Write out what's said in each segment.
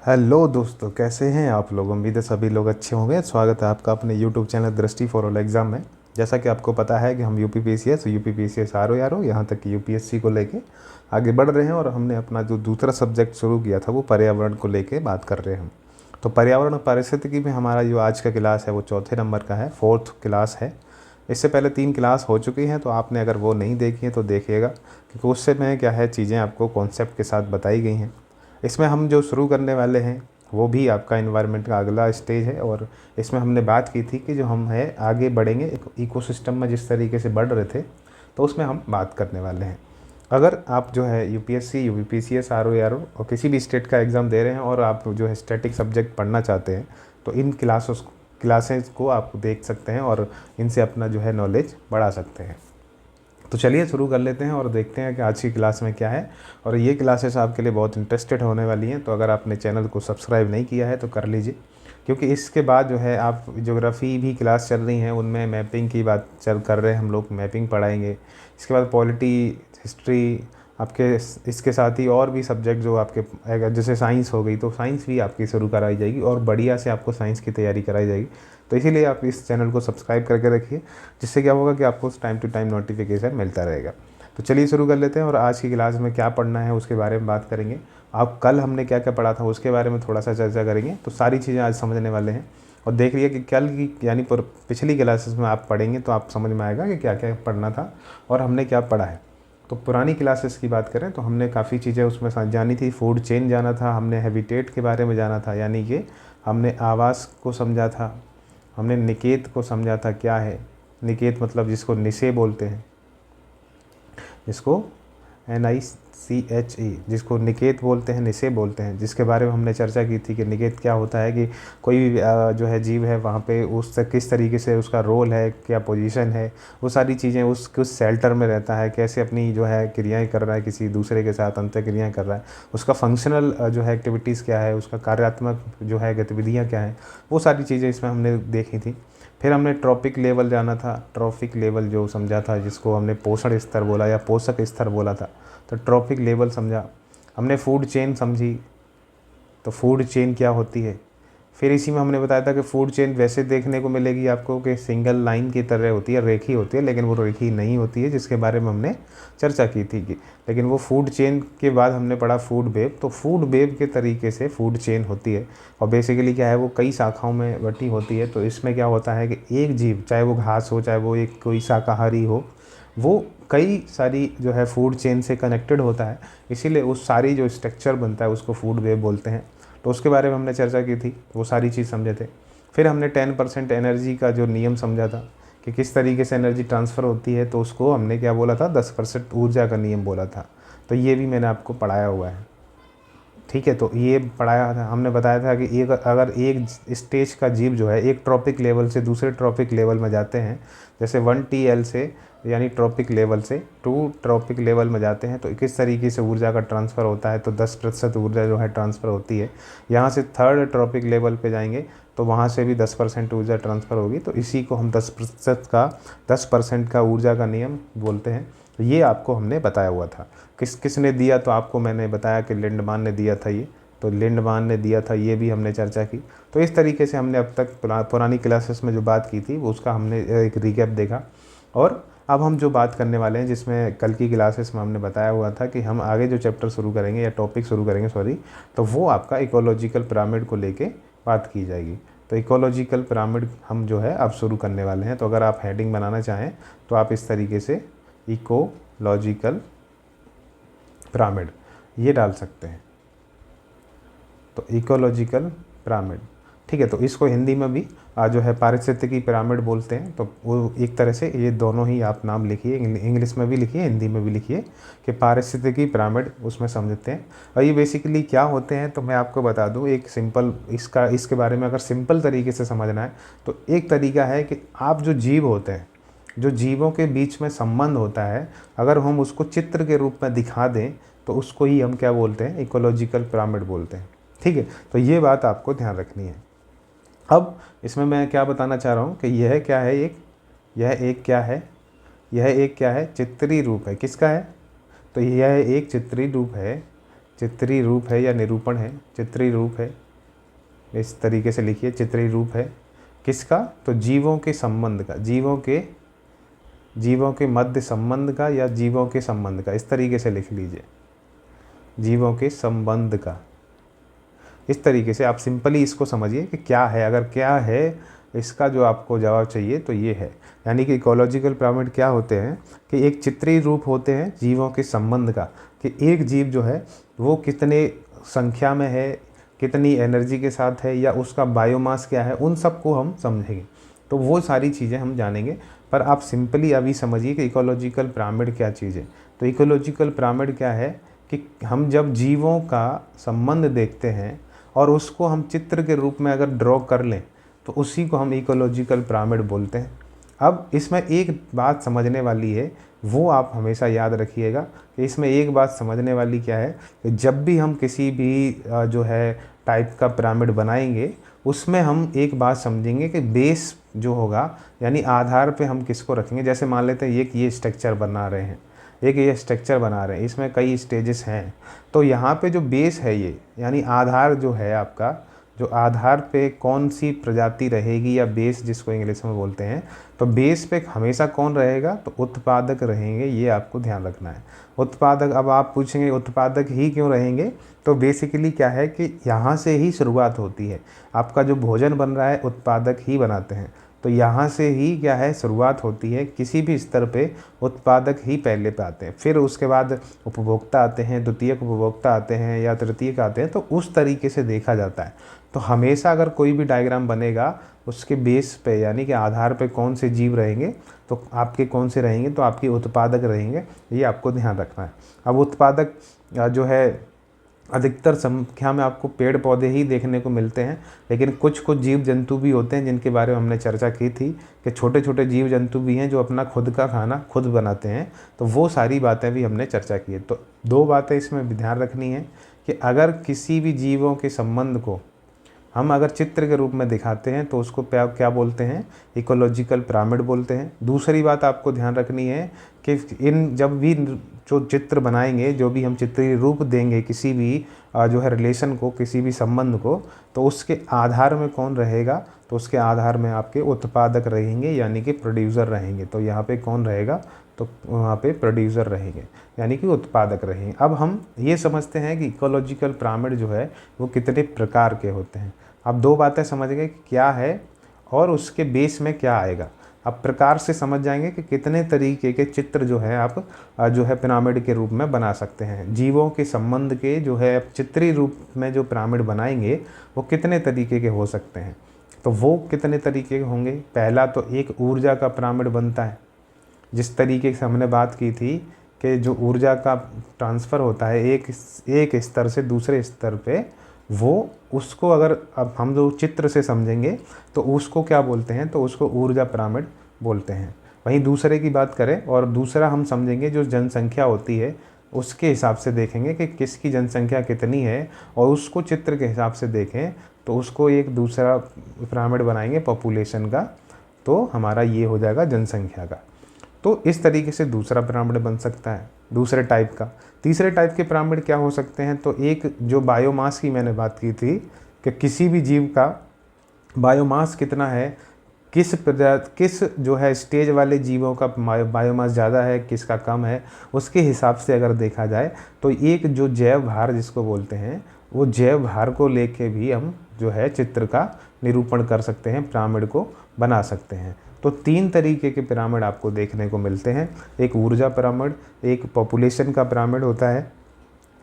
Hello दोस्तों, कैसे हैं आप लोग। उम्मीद है सभी लोग अच्छे होंगे। स्वागत है आपका अपने यूट्यूब चैनल दृष्टि फॉर ऑल एग्ज़ाम में। जैसा कि आपको पता है कि हम यूपी पीसीएस आर ओ यार ओ यहाँ तक कि यूपीएससी को लेके आगे बढ़ रहे हैं और हमने अपना जो दूसरा सब्जेक्ट शुरू किया था वो पर्यावरण को लेके बात कर रहे हैं हम। तो पर्यावरण और पारिस्थितिकी में हमारा जो आज का क्लास है वो चौथे नंबर का है, 4th क्लास है। इससे पहले 3 क्लास हो चुकी हैं, तो आपने अगर वो नहीं देखी है तो देखिएगा, क्योंकि उससे में क्या है, चीज़ें आपको कॉन्सेप्ट के साथ बताई गई हैं। इसमें हम जो शुरू करने वाले हैं वो भी आपका इन्वायरमेंट का अगला स्टेज है। और इसमें हमने बात की थी कि जो हम है आगे बढ़ेंगे एक इकोसिस्टम में जिस तरीके से बढ़ रहे थे, तो उसमें हम बात करने वाले हैं। अगर आप जो है यूपीएससी यूपीपीसीएस आर ओ या और किसी भी स्टेट का एग्ज़ाम दे रहे हैं और आप जो है स्टैटिक सब्जेक्ट पढ़ना चाहते हैं, तो इन क्लासेस को आप देख सकते हैं और इनसे अपना जो है नॉलेज बढ़ा सकते हैं। तो चलिए शुरू कर लेते हैं और देखते हैं कि आज की क्लास में क्या है। और ये क्लासेस आपके लिए बहुत इंटरेस्टेड होने वाली हैं, तो अगर आपने चैनल को सब्सक्राइब नहीं किया है तो कर लीजिए, क्योंकि इसके बाद जो है आप ज्योग्राफ़ी भी क्लास चल रही हैं, उनमें मैपिंग की बात कर रहे हैं, हम लोग मैपिंग पढ़ाएंगे। इसके बाद पॉलिटी, हिस्ट्री आपके, इसके साथ ही और भी सब्जेक्ट जो आपके अगर जैसे साइंस हो गई, तो साइंस भी आपकी शुरू कराई जाएगी और बढ़िया से आपको साइंस की तैयारी कराई जाएगी। तो इसीलिए आप इस चैनल को सब्सक्राइब करके रखिए, जिससे क्या होगा कि आपको टाइम टू टाइम नोटिफिकेशन मिलता रहेगा। तो चलिए शुरू कर लेते हैं और आज की क्लास में क्या पढ़ना है उसके बारे में बात करेंगे। आप कल हमने क्या क्या पढ़ा था उसके बारे में थोड़ा सा चर्चा करेंगे, तो सारी चीज़ें आज समझने वाले हैं। और देख लिया कि कल की यानी पिछली क्लासेस में आप पढ़ेंगे तो आप समझ में आएगा कि क्या क्या पढ़ना था और हमने क्या पढ़ा है। तो पुरानी क्लासेस की बात करें तो हमने काफ़ी चीज़ें उसमें जानी थी। फूड चेन जाना था, हमने हैबिटेट के बारे में जाना था, यानी कि हमने आवास को समझा था, हमने निकेत को समझा था। क्या है निकेत, मतलब जिसको निशे बोलते हैं, जिसको NICHE, जिसको निकेत बोलते हैं, निशे बोलते हैं, जिसके बारे में हमने चर्चा की थी कि निकेत क्या होता है, कि कोई भी जो है जीव है वहाँ पे उस किस तरीके से उसका रोल है, क्या पोजीशन है, वो सारी चीज़ें उस शेल्टर में रहता है, कैसे अपनी जो है क्रियाएं कर रहा है, किसी दूसरे के साथ अंतर क्रियाएँ कर रहा है, उसका फंक्शनल जो है एक्टिविटीज़ क्या है, उसका कार्यात्मक जो है गतिविधियाँ क्या हैं, वो सारी चीज़ें इसमें हमने देखी थी। फिर हमने ट्रॉपिक लेवल जाना था, ट्रॉपिक लेवल जो समझा था, जिसको हमने पोषण स्तर बोला या पोषक स्तर बोला था, तो ट्रॉपिक लेवल समझा। हमने फूड चेन समझी, तो फूड चेन क्या होती है। फिर इसी में हमने बताया था कि फूड चेन वैसे देखने को मिलेगी आपको कि सिंगल लाइन की तरह होती है, रेखी होती है, लेकिन वो रेखी नहीं होती है, जिसके बारे में हमने चर्चा की थी कि लेकिन वो फूड चेन के बाद हमने पढ़ा फूड वेब। तो फूड वेब के तरीके से फूड चेन होती है और बेसिकली क्या है, वो कई शाखाओं में बटी होती है। तो इसमें क्या होता है कि एक जीव, चाहे वो घास हो, चाहे वो एक कोई शाकाहारी हो, वो कई सारी जो है फूड चेन से कनेक्टेड होता है, इसीलिए उस सारी जो स्ट्रक्चर बनता है उसको फूड वेब बोलते हैं। तो उसके बारे में हमने चर्चा की थी, वो सारी चीज़ समझे थे। फिर हमने 10% एनर्जी का जो नियम समझा था कि किस तरीके से एनर्जी ट्रांसफ़र होती है, तो उसको हमने क्या बोला था, 10% ऊर्जा का नियम बोला था। तो ये भी मैंने आपको पढ़ाया हुआ है, ठीक है। तो ये पढ़ाया था, हमने बताया था कि अगर एक स्टेज का जीव जो है एक ट्रॉपिक लेवल से दूसरे ट्रॉपिक लेवल में जाते हैं, जैसे 1 TL से यानी ट्रॉपिक लेवल से 2 ट्रॉपिक लेवल में जाते हैं, तो किस तरीके से ऊर्जा का ट्रांसफ़र होता है। तो 10% ऊर्जा जो है ट्रांसफ़र होती है। यहाँ से 3rd ट्रॉपिक लेवल पे जाएंगे तो वहाँ से भी 10% ऊर्जा ट्रांसफ़र होगी। तो इसी को हम 10% का ऊर्जा का नियम बोलते हैं। तो ये आपको हमने बताया हुआ था। किसने दिया, तो आपको मैंने बताया कि लिंडमान ने दिया था ये, तो लिंडमान ने दिया था, ये भी हमने चर्चा की। तो इस तरीके से हमने अब तक पुरानी क्लासेस में जो बात की थी वो उसका हमने एक रिकैप देखा। और अब हम जो बात करने वाले हैं, जिसमें कल की क्लासेस में हमने बताया हुआ था कि हम आगे जो चैप्टर शुरू करेंगे या टॉपिक शुरू करेंगे सॉरी, तो वो आपका इकोलॉजिकल पिरामिड को लेके बात की जाएगी। तो इकोलॉजिकल पिरामिड हम जो है अब शुरू करने वाले हैं। तो अगर आप हेडिंग बनाना चाहें तो आप इस तरीके से इकोलॉजिकल पिरामिड ये डाल सकते हैं। तो इकोलॉजिकल पिरामिड, ठीक है। तो इसको हिंदी में भी जो है पारिस्थितिकी पिरामिड बोलते हैं। तो वो एक तरह से ये दोनों ही आप नाम लिखिए, इंग्लिश में भी लिखिए, हिंदी में भी लिखिए कि पारिस्थितिकी पिरामिड, उसमें समझते हैं। और ये बेसिकली क्या होते हैं, तो मैं आपको बता दूं एक सिंपल, इसके बारे में अगर सिंपल तरीके से समझना है तो एक तरीका है कि आप जो जीव होते हैं, जो जीवों के बीच में संबंध होता है, अगर हम उसको चित्र के रूप में दिखा दें तो उसको ही हम क्या बोलते हैं, इकोलॉजिकल पिरामिड बोलते हैं, ठीक है। तो ये बात आपको ध्यान रखनी है। अब इसमें मैं क्या बताना चाह रहा हूँ कि यह क्या है, यह एक क्या है, चित्री रूप है। किसका है, तो यह एक चित्री रूप है चित्री रूप है या निरूपण है, चित्री रूप है, इस तरीके से लिखिए, चित्री रूप है किसका, तो जीवों के संबंध का, जीवों के मध्य संबंध का या जीवों के संबंध का, इस तरीके से लिख लीजिए, जीवों के संबंध का। इस तरीके से आप सिंपली इसको समझिए कि क्या है, अगर क्या है इसका जो आपको जवाब चाहिए तो ये है। यानी कि इकोलॉजिकल पिरामिड क्या होते हैं कि एक चित्रीय रूप होते हैं जीवों के संबंध का, कि एक जीव जो है वो कितने संख्या में है, कितनी एनर्जी के साथ है, या उसका बायोमास क्या है, उन सबको हम समझेंगे। तो वो सारी चीज़ें हम जानेंगे। पर आप सिंपली अभी समझिए कि इकोलॉजिकल पिरामिड क्या चीज़ है। तो इकोलॉजिकल पिरामिड क्या है कि हम जब जीवों का संबंध देखते हैं और उसको हम चित्र के रूप में अगर ड्रॉ कर लें तो उसी को हम इकोलॉजिकल पिरामिड बोलते हैं। अब इसमें एक बात समझने वाली है, वो आप हमेशा याद रखिएगा कि इसमें एक बात समझने वाली क्या है कि जब भी हम किसी भी जो है टाइप का पिरामिड बनाएंगे उसमें हम एक बात समझेंगे कि बेस जो होगा, यानी आधार पे हम किसको रखेंगे। जैसे मान लेते हैं ये स्ट्रक्चर बना रहे हैं, ये स्ट्रक्चर बना रहे हैं, इसमें कई स्टेजेस हैं। तो यहाँ पे जो बेस है ये, यानी आधार जो है आपका, जो आधार पे कौन सी प्रजाति रहेगी या बेस जिसको इंग्लिश में बोलते हैं, तो बेस पे हमेशा कौन रहेगा, तो उत्पादक रहेंगे। ये आपको ध्यान रखना है, उत्पादक। अब आप पूछेंगे उत्पादक ही क्यों रहेंगे, तो बेसिकली क्या है कि यहाँ से ही शुरुआत होती है। आपका जो भोजन बन रहा है उत्पादक ही बनाते हैं, तो यहाँ से ही क्या है शुरुआत होती है। किसी भी स्तर पे उत्पादक ही पहले पे आते हैं, फिर उसके बाद उपभोक्ता आते हैं, द्वितीयक उपभोक्ता आते हैं या तृतीयक आते हैं। तो उस तरीके से देखा जाता है। तो हमेशा अगर कोई भी डायग्राम बनेगा उसके बेस पे, यानी कि आधार पे कौन से जीव रहेंगे, तो आपके कौन से रहेंगे, तो आपके उत्पादक रहेंगे। ये आपको ध्यान रखना है। अब उत्पादक जो है अधिकतर संख्या में आपको पेड़ पौधे ही देखने को मिलते हैं, लेकिन कुछ जीव जंतु भी होते हैं जिनके बारे में हमने चर्चा की थी कि छोटे छोटे जीव जंतु भी हैं जो अपना खुद का खाना खुद बनाते हैं। तो वो सारी बातें भी हमने चर्चा की है। तो दो बातें इसमें ध्यान रखनी है कि अगर किसी भी जीवों के संबंध को हम अगर चित्र के रूप में दिखाते हैं तो उसको क्या बोलते हैं, इकोलॉजिकल पिरामिड बोलते हैं। दूसरी बात आपको ध्यान रखनी है कि इन जब भी जो चित्र बनाएंगे, जो भी हम चित्रीय रूप देंगे किसी भी जो है रिलेशन को, किसी भी संबंध को, तो उसके आधार में कौन रहेगा, तो उसके आधार में आपके उत्पादक रहेंगे, यानी कि प्रोड्यूसर रहेंगे। तो यहाँ पे कौन रहेगा, तो वहाँ पे प्रोड्यूसर रहेंगे, यानी कि उत्पादक रहेंगे। अब हम ये समझते हैं कि इकोलॉजिकल पिरामिड जो है वो कितने प्रकार के होते हैं। अब दो बातें समझ गए कि क्या है और उसके बेस में क्या आएगा। अब प्रकार से समझ जाएंगे कि कितने तरीके के चित्र जो है आप जो है पिरामिड के रूप में बना सकते हैं। जीवों के संबंध के जो है चित्रीय रूप में जो पिरामिड बनाएंगे वो कितने तरीके के हो सकते हैं। तो वो कितने तरीके के होंगे, पहला तो एक ऊर्जा का पिरामिड बनता है। जिस तरीके से हमने बात की थी कि जो ऊर्जा का ट्रांसफ़र होता है एक स्तर से दूसरे स्तर पे, वो उसको अगर अब हम जो चित्र से समझेंगे तो उसको क्या बोलते हैं, तो उसको ऊर्जा पिरामिड बोलते हैं। वहीं दूसरे की बात करें और दूसरा हम समझेंगे जो जनसंख्या होती है उसके हिसाब से देखेंगे कि किसकी जनसंख्या कितनी है और उसको चित्र के हिसाब से देखें तो उसको एक दूसरा पिरामिड बनाएंगे पॉपुलेशन का, तो हमारा ये हो जाएगा जनसंख्या का। तो इस तरीके से दूसरा पिरामिड बन सकता है दूसरे टाइप का। तीसरे टाइप के पिरामिड क्या हो सकते हैं, तो एक जो बायोमास की मैंने बात की थी कि किसी भी जीव का बायोमास कितना है, किस जो है स्टेज वाले जीवों का बायोमास ज़्यादा है, किसका कम है, उसके हिसाब से अगर देखा जाए तो एक जो जैव भार जिसको बोलते हैं, वो जैव भार को लेके भी हम जो है चित्र का निरूपण कर सकते हैं, पिरामिड को बना सकते हैं। तो तीन तरीके के पिरामिड आपको देखने को मिलते हैं, एक ऊर्जा पिरामिड, एक पॉपुलेशन का पिरामिड होता है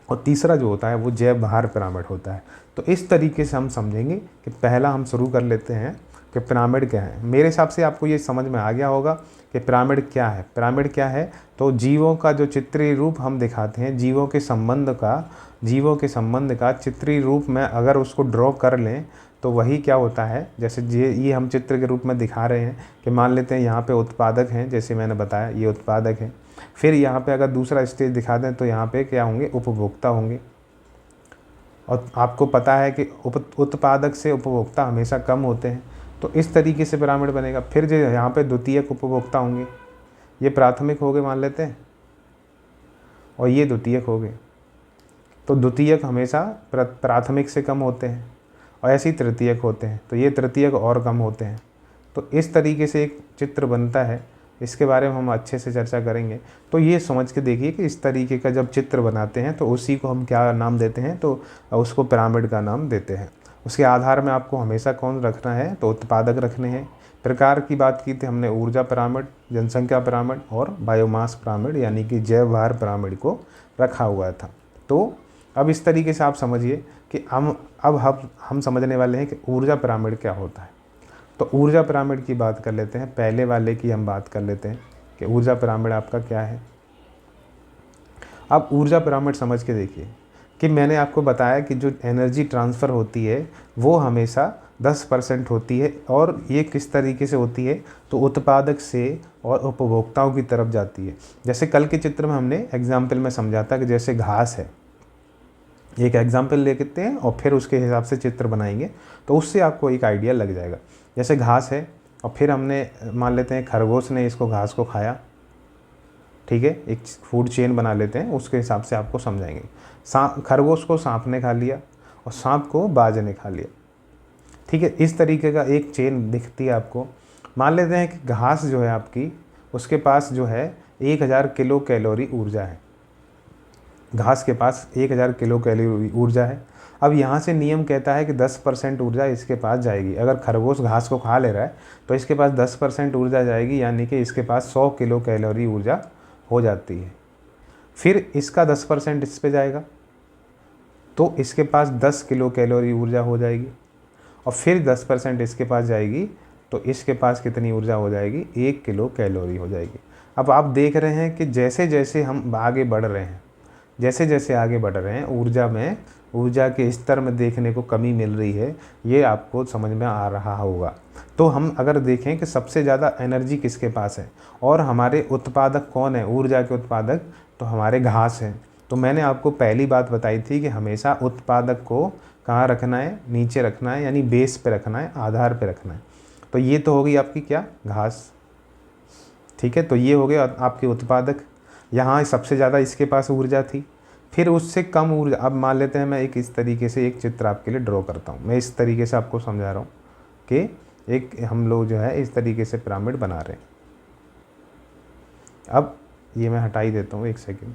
और तीसरा जो होता है वो जैव भार पिरामिड होता है। तो इस तरीके से हम समझेंगे कि पहला हम शुरू कर लेते हैं कि पिरामिड क्या है। मेरे हिसाब से आपको ये समझ में आ गया होगा कि पिरामिड क्या है। पिरामिड क्या है, तो जीवों का जो चित्रीय रूप हम दिखाते हैं, जीवों के संबंध का चित्रीय रूप में अगर उसको ड्रॉ कर लें तो वही क्या होता है, जैसे ये हम चित्र के रूप में दिखा रहे हैं कि मान लेते हैं यहाँ पे उत्पादक हैं, जैसे मैंने बताया ये उत्पादक हैं। फिर यहाँ पे अगर दूसरा स्टेज दिखा दें तो यहाँ पे क्या होंगे, उपभोक्ता होंगे। और आपको पता है कि उत्पादक से उपभोक्ता हमेशा कम होते हैं, तो इस तरीके से पिरामिड बनेगा। फिर जो यहाँ पे द्वितीयक उपभोक्ता होंगे, ये प्राथमिक हो गए मान लेते हैं, और ये द्वितीयक हो गए। तो द्वितीयक हमेशा प्राथमिक से कम होते हैं और ऐसे ही तृतीयक होते हैं, तो ये तृतीयक और कम होते हैं। तो इस तरीके से एक चित्र बनता है, इसके बारे में हम अच्छे से चर्चा करेंगे। तो ये समझ के देखिए कि इस तरीके का जब चित्र बनाते हैं तो उसी को हम क्या नाम देते हैं, तो उसको पिरामिड का नाम देते हैं। उसके आधार में आपको हमेशा कौन रखना है, तो उत्पादक रखने हैं। प्रकार की बात की थी हमने, ऊर्जा पिरामिड, जनसंख्या पिरामिड और बायोमास पिरामिड यानी कि जैव भार पिरामिड को रखा हुआ था। तो अब इस तरीके से आप समझिए कि हम समझने वाले हैं कि ऊर्जा पिरामिड क्या होता है। तो ऊर्जा पिरामिड की बात कर लेते हैं, पहले वाले की हम बात कर लेते हैं कि ऊर्जा पिरामिड आपका क्या है। अब ऊर्जा पिरामिड समझ के देखिए कि मैंने आपको बताया कि जो एनर्जी ट्रांसफ़र होती है वो हमेशा 10% होती है, और ये किस तरीके से होती है, तो उत्पादक से और उपभोक्ताओं की तरफ जाती है। जैसे कल के चित्र में हमने एग्जाम्पल में समझा था कि जैसे घास है, एक एग्जाम्पल लेते हैं और फिर उसके हिसाब से चित्र बनाएंगे, तो उससे आपको एक आइडिया लग जाएगा। जैसे घास है और फिर हमने मान लेते हैं खरगोश ने इसको घास को खाया, ठीक है, एक फूड चेन बना लेते हैं, उसके हिसाब से आपको समझाएंगे। खरगोश को सांप ने खा लिया और सांप को बाज ने खा लिया, ठीक है। इस तरीके का एक चेन दिखती है आपको। मान लेते हैं कि घास जो है आपकी, उसके पास जो है 1000 किलो कैलोरी ऊर्जा है, घास के पास 1000 किलो कैलोरी ऊर्जा है। अब यहाँ से नियम कहता है कि 10% ऊर्जा इसके पास जाएगी। अगर खरगोश घास को खा ले रहा है तो इसके पास 10% ऊर्जा जाएगी, यानी कि इसके पास 100 किलो कैलोरी ऊर्जा हो जाती है। फिर इसका 10% इस पे जाएगा तो इसके पास 10 किलो कैलोरी ऊर्जा हो जाएगी, और फिर 10% इसके पास जाएगी तो इसके पास कितनी ऊर्जा हो जाएगी, 1 किलो कैलोरी हो जाएगी। अब आप देख रहे हैं कि जैसे जैसे हम आगे बढ़ रहे हैं, जैसे जैसे आगे बढ़ रहे हैं, ऊर्जा के स्तर में देखने को कमी मिल रही है, ये आपको समझ में आ रहा होगा। तो हम अगर देखें कि सबसे ज़्यादा एनर्जी किसके पास है और हमारे उत्पादक कौन है, ऊर्जा के उत्पादक, तो हमारे घास हैं। तो मैंने आपको पहली बात बताई थी कि हमेशा उत्पादक को कहाँ रखना है, नीचे रखना है, यानी बेस पे रखना है, आधार पे रखना है। तो ये तो हो गई आपकी क्या, घास, ठीक है। तो ये हो गया आपके उत्पादक। यहाँ सबसे ज़्यादा इसके पास ऊर्जा थी, फिर उससे कम ऊर्जा। अब मान लेते हैं मैं एक इस तरीके से एक चित्र आपके लिए ड्रॉ करता हूँ, मैं इस तरीके से आपको समझा रहा हूँ कि एक हम लोग जो है इस तरीके से पिरामिड बना रहे हैं। अब ये मैं हटा ही देता हूँ, एक सेकेंड।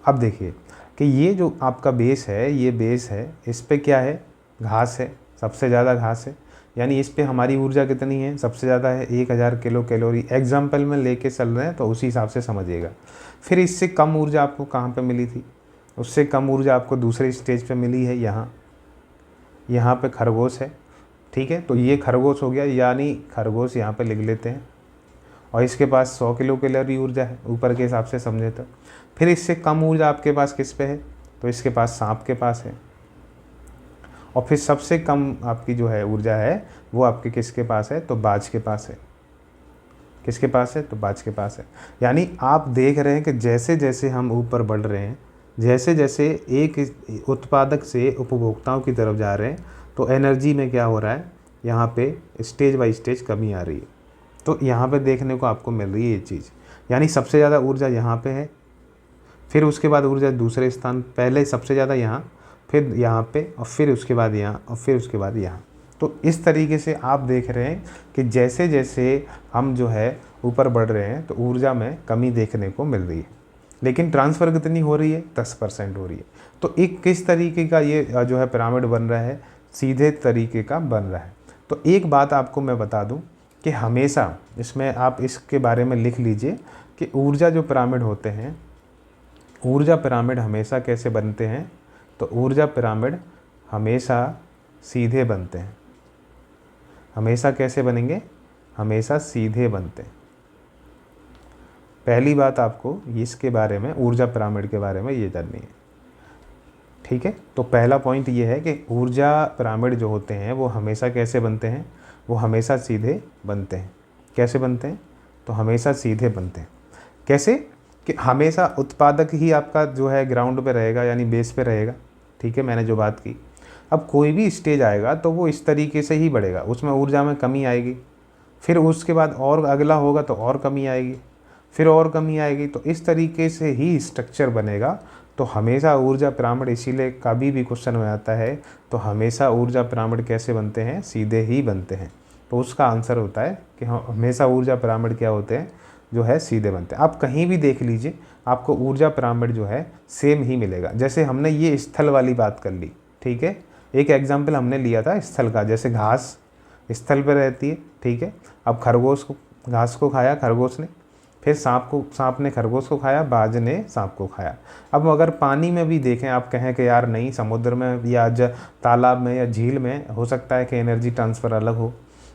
अब देखिए कि ये जो आपका बेस है, ये बेस है, इस पे क्या है, घास है, सबसे ज़्यादा घास है, यानी इस पे हमारी ऊर्जा कितनी है, सबसे ज़्यादा है 1000 किलो कैलोरी। एग्जाम्पल में लेके चल रहे हैं तो उसी हिसाब से समझिएगा। फिर इससे कम ऊर्जा आपको कहाँ पे मिली थी, उससे कम ऊर्जा आपको दूसरे स्टेज पे मिली है, यहाँ पे खरगोश है, ठीक है। तो ये खरगोश हो गया, यानी खरगोश यहाँ पे लिख लेते हैं, और इसके पास 100 किलो कैलोरी ऊर्जा है, ऊपर के हिसाब से समझे तो। फिर इससे कम ऊर्जा आपके पास किस पे है, तो इसके पास सांप के पास है, और फिर सबसे कम आपकी जो है ऊर्जा है वो आपके किसके पास है, तो बाज के पास है। किसके पास है, तो बाज के पास है। यानी आप देख रहे हैं कि जैसे जैसे हम ऊपर बढ़ रहे हैं, जैसे जैसे एक उत्पादक से उपभोक्ताओं की तरफ जा रहे हैं, तो एनर्जी में क्या हो रहा है, यहाँ पे स्टेज बाय स्टेज कमी आ रही है। तो यहाँ पे देखने को आपको मिल रही है ये चीज़, यानी सबसे ज़्यादा ऊर्जा यहाँ पे है, फिर उसके बाद ऊर्जा दूसरे स्थान, पहले सबसे ज़्यादा यहाँ, फिर यहाँ पे, और फिर उसके बाद यहाँ, और फिर उसके बाद यहाँ। तो इस तरीके से आप देख रहे हैं कि जैसे जैसे हम जो है ऊपर बढ़ रहे हैं तो ऊर्जा में कमी देखने को मिल रही है, लेकिन ट्रांसफ़र कितनी हो रही है, 10% हो रही है। तो एक किस तरीके का ये जो है पिरामिड बन रहा है, सीधे तरीके का बन रहा है। तो एक बात आपको मैं बता दूँ कि हमेशा इसमें आप इसके बारे में लिख लीजिए कि ऊर्जा जो पिरामिड होते हैं, ऊर्जा पिरामिड हमेशा कैसे बनते हैं, तो ऊर्जा पिरामिड हमेशा सीधे बनते हैं। हमेशा कैसे बनेंगे, हमेशा सीधे बनते हैं। पहली बात आपको इसके बारे में, ऊर्जा पिरामिड के बारे में ये जाननी है, ठीक है। तो पहला पॉइंट ये है कि ऊर्जा पिरामिड जो होते हैं वो हमेशा कैसे बनते हैं, वो हमेशा सीधे बनते हैं। कैसे बनते हैं, तो हमेशा सीधे बनते हैं। कैसे, कि हमेशा उत्पादक ही आपका जो है ग्राउंड पे रहेगा, यानी बेस पे रहेगा, ठीक है, मैंने जो बात की। अब कोई भी स्टेज आएगा तो वो इस तरीके से ही बढ़ेगा, उसमें ऊर्जा में कमी आएगी, फिर उसके बाद और अगला होगा तो और कमी आएगी, फिर और कमी आएगी। तो इस तरीके से ही स्ट्रक्चर बनेगा। तो हमेशा ऊर्जा पिरामिड, इसीलिए कभी भी क्वेश्चन में आता है तो हमेशा ऊर्जा पिरामिड कैसे बनते हैं, सीधे ही बनते हैं। तो उसका आंसर होता है कि हमेशा ऊर्जा पिरामिड क्या होते हैं, जो है सीधे बनते हैं। आप कहीं भी देख लीजिए आपको ऊर्जा पिरामिड जो है सेम ही मिलेगा। जैसे हमने ये स्थल वाली बात कर ली, ठीक है, एक एग्जाम्पल हमने लिया था स्थल का, जैसे घास स्थल पर रहती है, ठीक है। अब खरगोश को, घास को खाया खरगोश ने, फिर सांप ने खरगोश को खाया, बाज ने सांप को खाया। अब अगर पानी में भी देखें, आप कहें कि यार नहीं, समुद्र में या तालाब में या झील में हो सकता है कि एनर्जी ट्रांसफ़र अलग हो,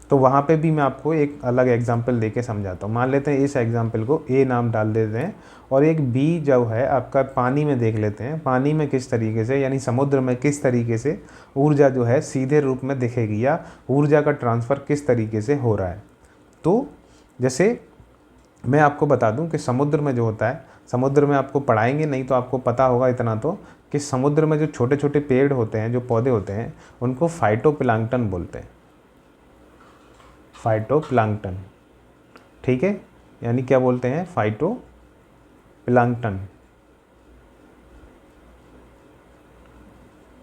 तो वहाँ पे भी मैं आपको एक अलग एग्जांपल देके समझाता हूँ। मान लेते हैं इस एग्जांपल को ए नाम डाल देते हैं, और एक बी जो है आपका पानी में देख लेते हैं, पानी में किस तरीके से, यानी समुद्र में किस तरीके से ऊर्जा जो है सीधे रूप में दिखेगी, या ऊर्जा का ट्रांसफ़र किस तरीके से हो रहा है। तो जैसे मैं आपको बता दूं कि समुद्र में जो होता है, समुद्र में आपको पढ़ाएंगे नहीं तो आपको पता होगा इतना तो, कि समुद्र में जो छोटे छोटे पेड़ होते हैं, जो पौधे होते हैं, उनको फाइटोप्लैंक्टन बोलते हैं। फाइटोप्लैंक्टन, ठीक है, यानी क्या बोलते हैं, फाइटोप्लैंक्टन।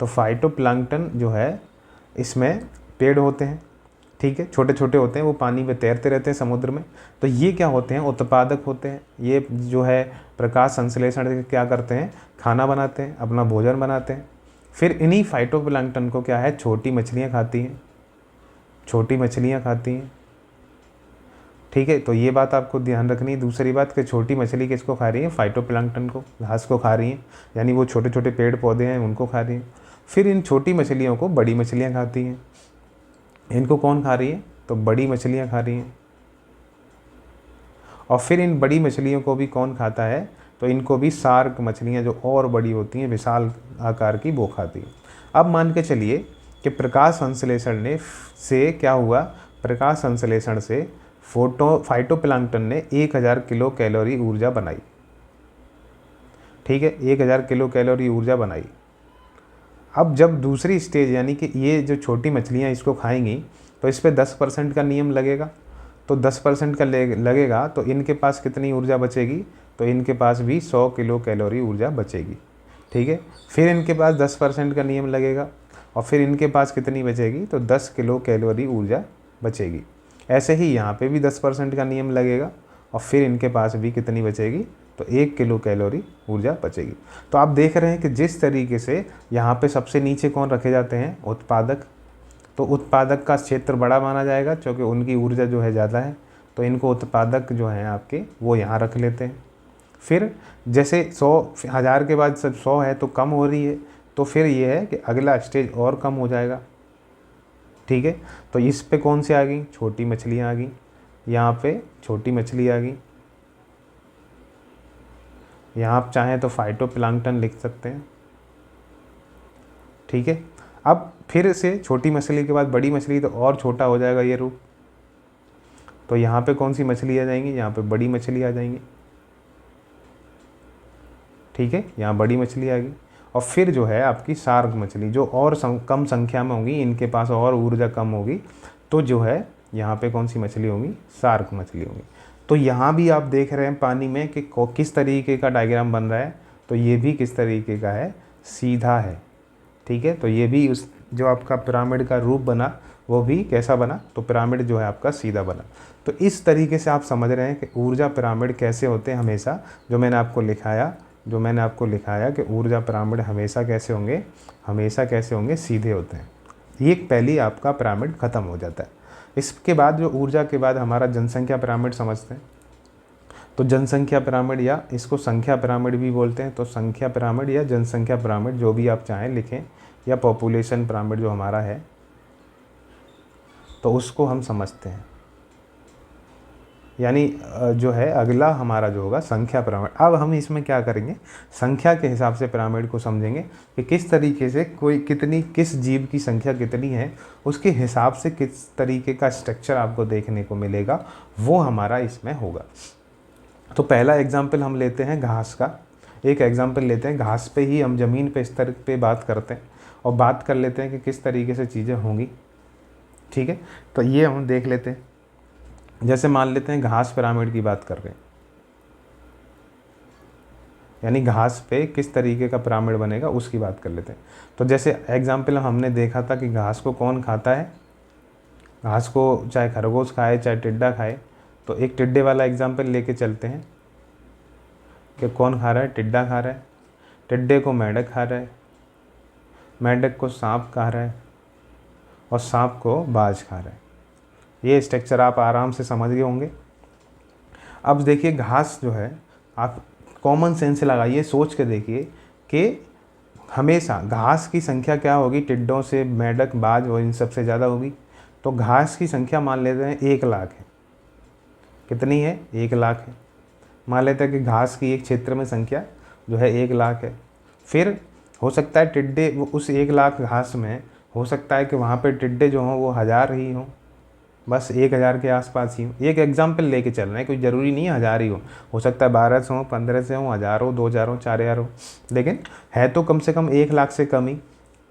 तो फाइटोप्लैंक्टन जो है, इसमें पेड़ होते हैं, ठीक है, छोटे छोटे होते हैं, वो पानी में तैरते रहते हैं समुद्र में। तो ये क्या होते हैं, उत्पादक होते हैं। ये जो है प्रकाश संश्लेषण क्या करते हैं, खाना बनाते हैं, अपना भोजन बनाते हैं। फिर इन्हीं फाइटोप्लैंक्टन को क्या है, छोटी मछलियाँ खाती हैं, छोटी मछलियाँ खाती हैं, ठीक है। तो ये बात आपको ध्यान रखनी है। दूसरी बात कि छोटी मछली किसको खा रही है, फाइटोप्लैंक्टन को, घास को खा रही हैं, यानी वो छोटे छोटे पेड़ पौधे हैं उनको खा रही हैं। फिर इन छोटी मछलियों को बड़ी मछलियाँ खाती हैं। इनको कौन खा रही है, तो बड़ी मछलियाँ खा रही हैं। और फिर इन बड़ी मछलियों को भी कौन खाता है, तो इनको भी शार्क मछलियाँ जो और बड़ी होती हैं, विशाल आकार की, वो खाती हैं। अब मान के चलिए कि प्रकाश संश्लेषण ने से क्या हुआ, प्रकाश संश्लेषण से फाइटोप्लैंक्टन ने 1000 किलो कैलोरी ऊर्जा बनाई, ठीक है, 1000 किलो कैलोरी ऊर्जा बनाई। अब जब दूसरी स्टेज, यानी कि ये जो छोटी मछलियाँ इसको खाएंगी, तो इस पर 10% का नियम लगेगा। तो 10% का लगेगा तो इनके पास कितनी ऊर्जा बचेगी, तो इनके पास भी 100 किलो कैलोरी ऊर्जा बचेगी, ठीक है। फिर इनके पास 10% का नियम लगेगा, और फिर इनके पास कितनी बचेगी, तो 10 किलो कैलोरी ऊर्जा बचेगी। ऐसे ही यहाँ पे भी 10% का नियम लगेगा, और फिर इनके पास भी कितनी बचेगी, तो 1 किलो कैलोरी ऊर्जा बचेगी। तो आप देख रहे हैं कि जिस तरीके से यहाँ पे सबसे नीचे कौन रखे जाते हैं, उत्पादक। तो उत्पादक का क्षेत्र बड़ा माना जाएगा क्योंकि उनकी ऊर्जा जो है ज़्यादा है, तो इनको उत्पादक जो हैं आपके, वो यहाँ रख लेते हैं। फिर जैसे 1000 के बाद सब 100 है तो कम हो रही है, तो फिर ये है कि अगला स्टेज और कम हो जाएगा, ठीक है। तो इस पे कौन सी आ गई, छोटी मछलियाँ आ गई, यहाँ पे छोटी मछली आ गई, यहाँ आप चाहें तो फाइटोप्लैंक्टन लिख सकते हैं, ठीक है। अब फिर से छोटी मछली के बाद बड़ी मछली, तो और छोटा हो जाएगा ये रूप। तो यहाँ पे कौन सी मछली आ जाएंगी, यहाँ पे बड़ी मछली आ जाएंगी, ठीक है, यहाँ बड़ी मछली आ गई। और फिर जो है आपकी शार्क मछली, जो और कम संख्या में होंगी, इनके पास और ऊर्जा कम होगी, तो जो है यहाँ पे कौन सी मछली होंगी, शार्क मछली होंगी। तो यहाँ भी आप देख रहे हैं पानी में कि किस तरीके का डायग्राम बन रहा है, तो ये भी किस तरीके का है, सीधा है, ठीक है। तो ये भी उस जो आपका पिरामिड का रूप बना, वो भी कैसा बना, तो पिरामिड जो है आपका सीधा बना। तो इस तरीके से आप समझ रहे हैं कि ऊर्जा पिरामिड कैसे होते हैं हमेशा, जो मैंने आपको लिखाया कि ऊर्जा पिरामिड हमेशा कैसे होंगे, सीधे होते हैं। ये पहली आपका पिरामिड ख़त्म हो जाता है। इसके बाद जो ऊर्जा के बाद हमारा जनसंख्या पिरामिड समझते हैं। तो जनसंख्या पिरामिड, या इसको संख्या पिरामिड भी बोलते हैं, तो संख्या पिरामिड या जनसंख्या पिरामिड जो भी आप चाहें लिखें, या पॉपुलेशन पिरामिड जो हमारा है, तो उसको हम समझते हैं। यानी जो है अगला हमारा जो होगा संख्या पिरामिड। अब हम इसमें क्या करेंगे, संख्या के हिसाब से पिरामिड को समझेंगे कि किस तरीके से किस जीव की संख्या कितनी है, उसके हिसाब से किस तरीके का स्ट्रक्चर आपको देखने को मिलेगा, वो हमारा इसमें होगा। तो पहला एग्जाम्पल हम लेते हैं घास का, एक एग्जाम्पल लेते हैं घास पे ही, हम ज़मीन पे स्तर पे बात करते हैं और बात कर लेते हैं कि किस तरीके से चीज़ें होंगी, ठीक है। तो ये हम देख लेते हैं। जैसे मान लेते हैं घास पिरामिड की बात कर रहे हैं, यानी घास पे किस तरीके का पिरामिड बनेगा उसकी बात कर लेते हैं। तो जैसे एग्जाम्पल हमने देखा था कि घास को कौन खाता है, घास को चाहे खरगोश खाए चाहे टिड्डा खाए। तो एक टिड्डे वाला एग्जाम्पल लेके चलते हैं कि कौन खा रहा है, टिड्डा खा रहा है, टिड्डे को मेंढक खा रहा है, मेंढक को सांप खा रहा है और सांप को बाज खा रहा है। ये स्ट्रक्चर आप आराम से समझ गए होंगे। अब देखिए घास जो है, आप कॉमन सेंस से लगाइए, सोच के देखिए कि हमेशा घास की संख्या क्या होगी, टिड्डों से मेंढक बाज और इन सबसे ज़्यादा होगी। तो घास की संख्या मान लेते हैं 1,00,000 है। कितनी है, 1,00,000 है। मान लेते हैं कि घास की एक क्षेत्र में संख्या जो है 1,00,000 है। फिर हो सकता है टिड्डे उस 1,00,000 घास में हो सकता है कि वहाँ पे टिड्डे जो हों वो 1,000 ही हों, बस 1,000 के आसपास ही हो। एक एग्जाम्पल लेके चल रहे हैं, कोई ज़रूरी नहीं है 1,000 ही हो सकता है 1,200 हो, 1,500 हो, 1,000 हो, 2,000 हो, 4,000 हो, लेकिन है तो कम से कम 1,00,000 से कम ही,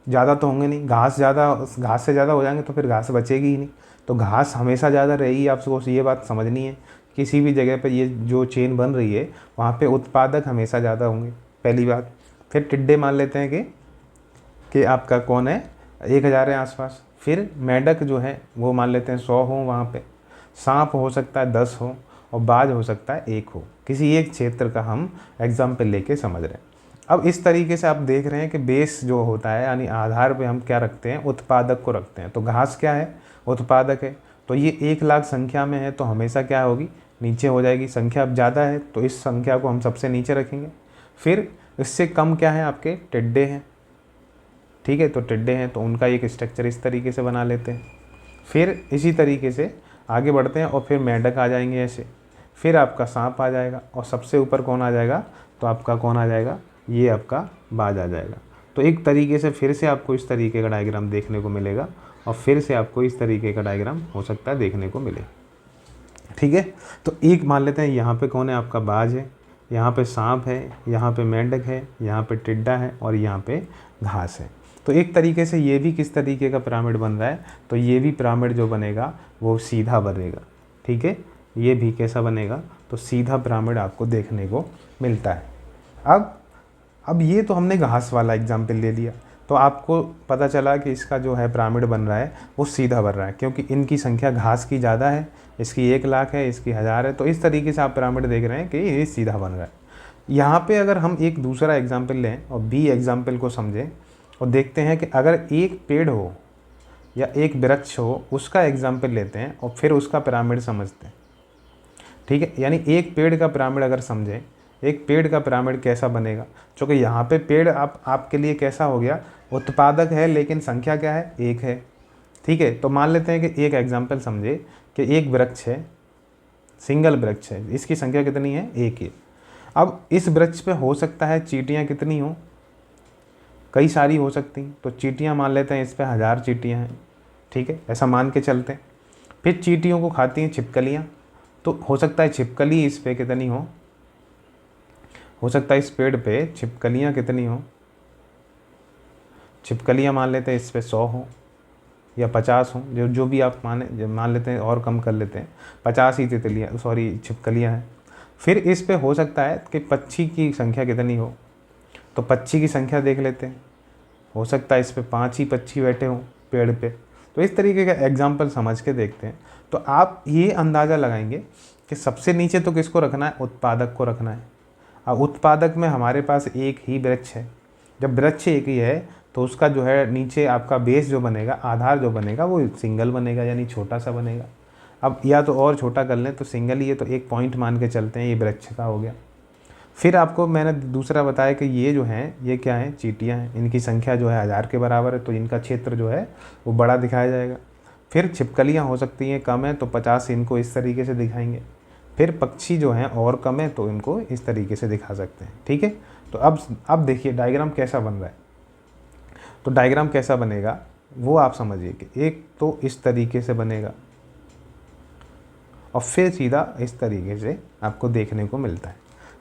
ज़्यादा तो होंगे नहीं। घास से ज़्यादा हो जाएंगे तो फिर घास बचेगी ही नहीं। तो घास हमेशा ज़्यादा रहेगी। आपको ये बात समझनी है, किसी भी जगह पर ये जो चेन बन रही है वहाँ पे उत्पादक हमेशा ज़्यादा होंगे, पहली बात। फिर टिड्डे मान लेते हैं कि आपका कौन है, 1,000 है आसपास। फिर मेंढक जो है वो मान लेते हैं 100 हो वहाँ पे, सांप हो सकता है 10 हो और बाज हो सकता है 1 हो। किसी एक क्षेत्र का हम एग्जाम्पल लेके समझ रहे हैं। अब इस तरीके से आप देख रहे हैं कि बेस जो होता है यानी आधार पे हम क्या रखते हैं, उत्पादक को रखते हैं। तो घास क्या है, उत्पादक है। तो ये 1,00,000 संख्या में है तो हमेशा क्या होगी, नीचे हो जाएगी। संख्या अब ज़्यादा है तो इस संख्या को हम सबसे नीचे रखेंगे। फिर इससे कम क्या है, आपके टिड्डे हैं, ठीक है। तो टिड्डे हैं तो उनका एक स्ट्रक्चर इस तरीके से बना लेते हैं। फिर इसी तरीके से आगे बढ़ते हैं और फिर मेंढक आ जाएंगे ऐसे, फिर आपका सांप आ जाएगा और सबसे ऊपर कौन आ जाएगा, तो आपका कौन आ जाएगा, ये आपका बाज आ जाएगा। तो एक तरीके से फिर से आपको इस तरीके का डायग्राम देखने को मिलेगा और फिर से आपको इस तरीके का डायग्राम हो सकता है देखने को मिले, ठीक है। तो एक मान लेते हैं यहाँ पे कौन है, आपका बाज है, यहाँ पे सांप है, यहाँ पे मेंढक है, यहाँ पे टिड्डा है और यहाँ पे घास है। तो एक तरीके से ये भी किस तरीके का पिरामिड बन रहा है, तो ये भी पिरामिड जो बनेगा वो सीधा बनेगा, ठीक है। ये भी कैसा बनेगा, तो सीधा पिरामिड आपको देखने को मिलता है। अब ये तो हमने घास वाला एग्जाम्पल ले लिया, तो आपको पता चला कि इसका जो है पिरामिड बन रहा है वो सीधा बन रहा है, क्योंकि इनकी संख्या घास की ज़्यादा है, इसकी 1,00,000 है, इसकी 1,000 है। तो इस तरीके से आप पिरामिड देख रहे हैं कि ये सीधा बन रहा है। यहाँ पे अगर हम एक दूसरा एग्जाम्पल लें और बी एग्जाम्पल को समझें और देखते हैं कि अगर एक पेड़ हो या एक वृक्ष हो, उसका एग्जाम्पल लेते हैं और फिर उसका पिरामिड समझते हैं, ठीक है। यानी एक पेड़ का पिरामिड अगर समझें, एक पेड़ का पिरामिड कैसा बनेगा, क्योंकि यहाँ पे पेड़ आपके लिए कैसा हो गया, उत्पादक है लेकिन संख्या क्या है, 1 है, ठीक है। तो मान लेते हैं कि एक एग्जाम्पल समझे कि एक वृक्ष है, सिंगल वृक्ष है, इसकी संख्या कितनी है, 1 है। अब इस वृक्ष पे हो सकता है चींटियाँ कितनी हो, कई सारी हो सकती हैं। तो चींटियाँ मान लेते हैं इस पे 1,000 चींटियाँ हैं, ठीक है, ऐसा मान के चलते हैं। फिर चींटियों को खाती हैं छिपकलियाँ, तो हो सकता है छिपकली इस पे कितनी हो सकता है इस पेड़ पे छिपकलियाँ कितनी हो, छिपकलियाँ मान लेते हैं इस पे 100 हो या 50 हो, जो भी आप मान लेते हैं और कम कर लेते हैं, 50 ही छिपकलियाँ हैं। फिर इस पे हो सकता है कि पक्षी की संख्या कितनी हो, तो पक्षी की संख्या देख लेते हैं, हो सकता है इस पे 5 ही पक्षी बैठे हों पेड़ पे। तो इस तरीके का एग्जाम्पल समझ के देखते हैं। तो आप ये अंदाज़ा लगाएंगे कि सबसे नीचे तो किसको रखना है, उत्पादक को रखना है। अब उत्पादक में हमारे पास एक ही वृक्ष है, जब वृक्ष एक ही है तो उसका जो है नीचे आपका बेस जो बनेगा, आधार जो बनेगा वो सिंगल बनेगा, यानी छोटा सा बनेगा। अब या तो और छोटा कर लें तो सिंगल ही है, तो एक पॉइंट मान के चलते हैं, ये वृक्ष का हो गया। फिर आपको मैंने दूसरा बताया कि ये जो हैं ये क्या हैं, चींटियाँ हैं, इनकी संख्या जो है 1,000 के बराबर है, तो इनका क्षेत्र जो है वो बड़ा दिखाया जाएगा। फिर छिपकलियाँ हो सकती हैं कम है, तो 50 इनको इस तरीके से दिखाएंगे। फिर पक्षी जो हैं और कम है तो इनको इस तरीके से दिखा सकते हैं, ठीक है। तो अब देखिए डायग्राम कैसा बन रहा है। तो डायग्राम कैसा बनेगा वो आप समझिए कि एक तो इस तरीके से बनेगा और फिर सीधा इस तरीके से आपको देखने को मिलता है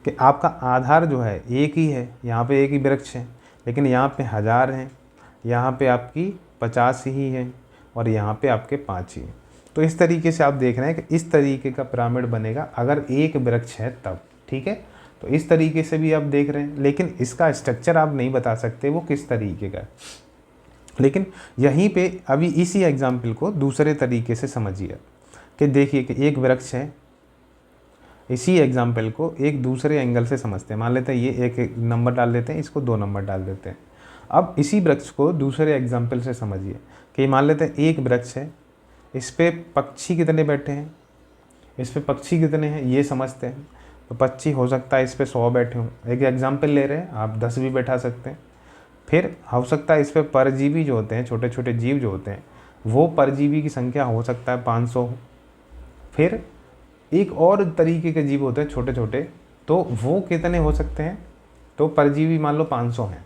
कि आपका आधार जो है एक ही है, यहाँ पे एक ही वृक्ष है, लेकिन यहाँ पे 1,000 हैं, यहाँ पे आपकी 50 ही है और यहाँ पे आपके 5 ही हैं। तो इस तरीके से आप देख रहे हैं कि इस तरीके का पिरामिड बनेगा अगर एक वृक्ष है तब, ठीक है। तो इस तरीके से भी आप देख रहे हैं, लेकिन इसका स्ट्रक्चर आप नहीं बता सकते वो किस तरीके का है। लेकिन यहीं पे अभी इसी एग्जाम्पल को दूसरे तरीके से समझिए कि देखिए कि एक वृक्ष है, इसी एग्जाम्पल को एक दूसरे एंगल से समझते हैं। मान लेते हैं ये एक नंबर डाल देते हैं, इसको 2 नंबर डाल देते हैं। अब इसी वृक्ष को दूसरे एग्जाम्पल से समझिए कि मान लेते हैं एक वृक्ष है, इस पे पक्षी कितने बैठे हैं, इस पे पक्षी कितने हैं ये समझते हैं। तो पक्षी हो सकता है इस पे 100 बैठे हों, एक एग्जाम्पल ले रहे हैं, आप 10 भी बैठा सकते हैं। फिर हो सकता है इस पे परजीवी जो होते हैं, छोटे छोटे जीव जो होते हैं, वो परजीवी की संख्या हो सकता है 500 हो। फिर एक और तरीके के जीव होते हैं छोटे छोटे, तो वो कितने हो सकते हैं, तो परजीवी मान लो 500 हैं।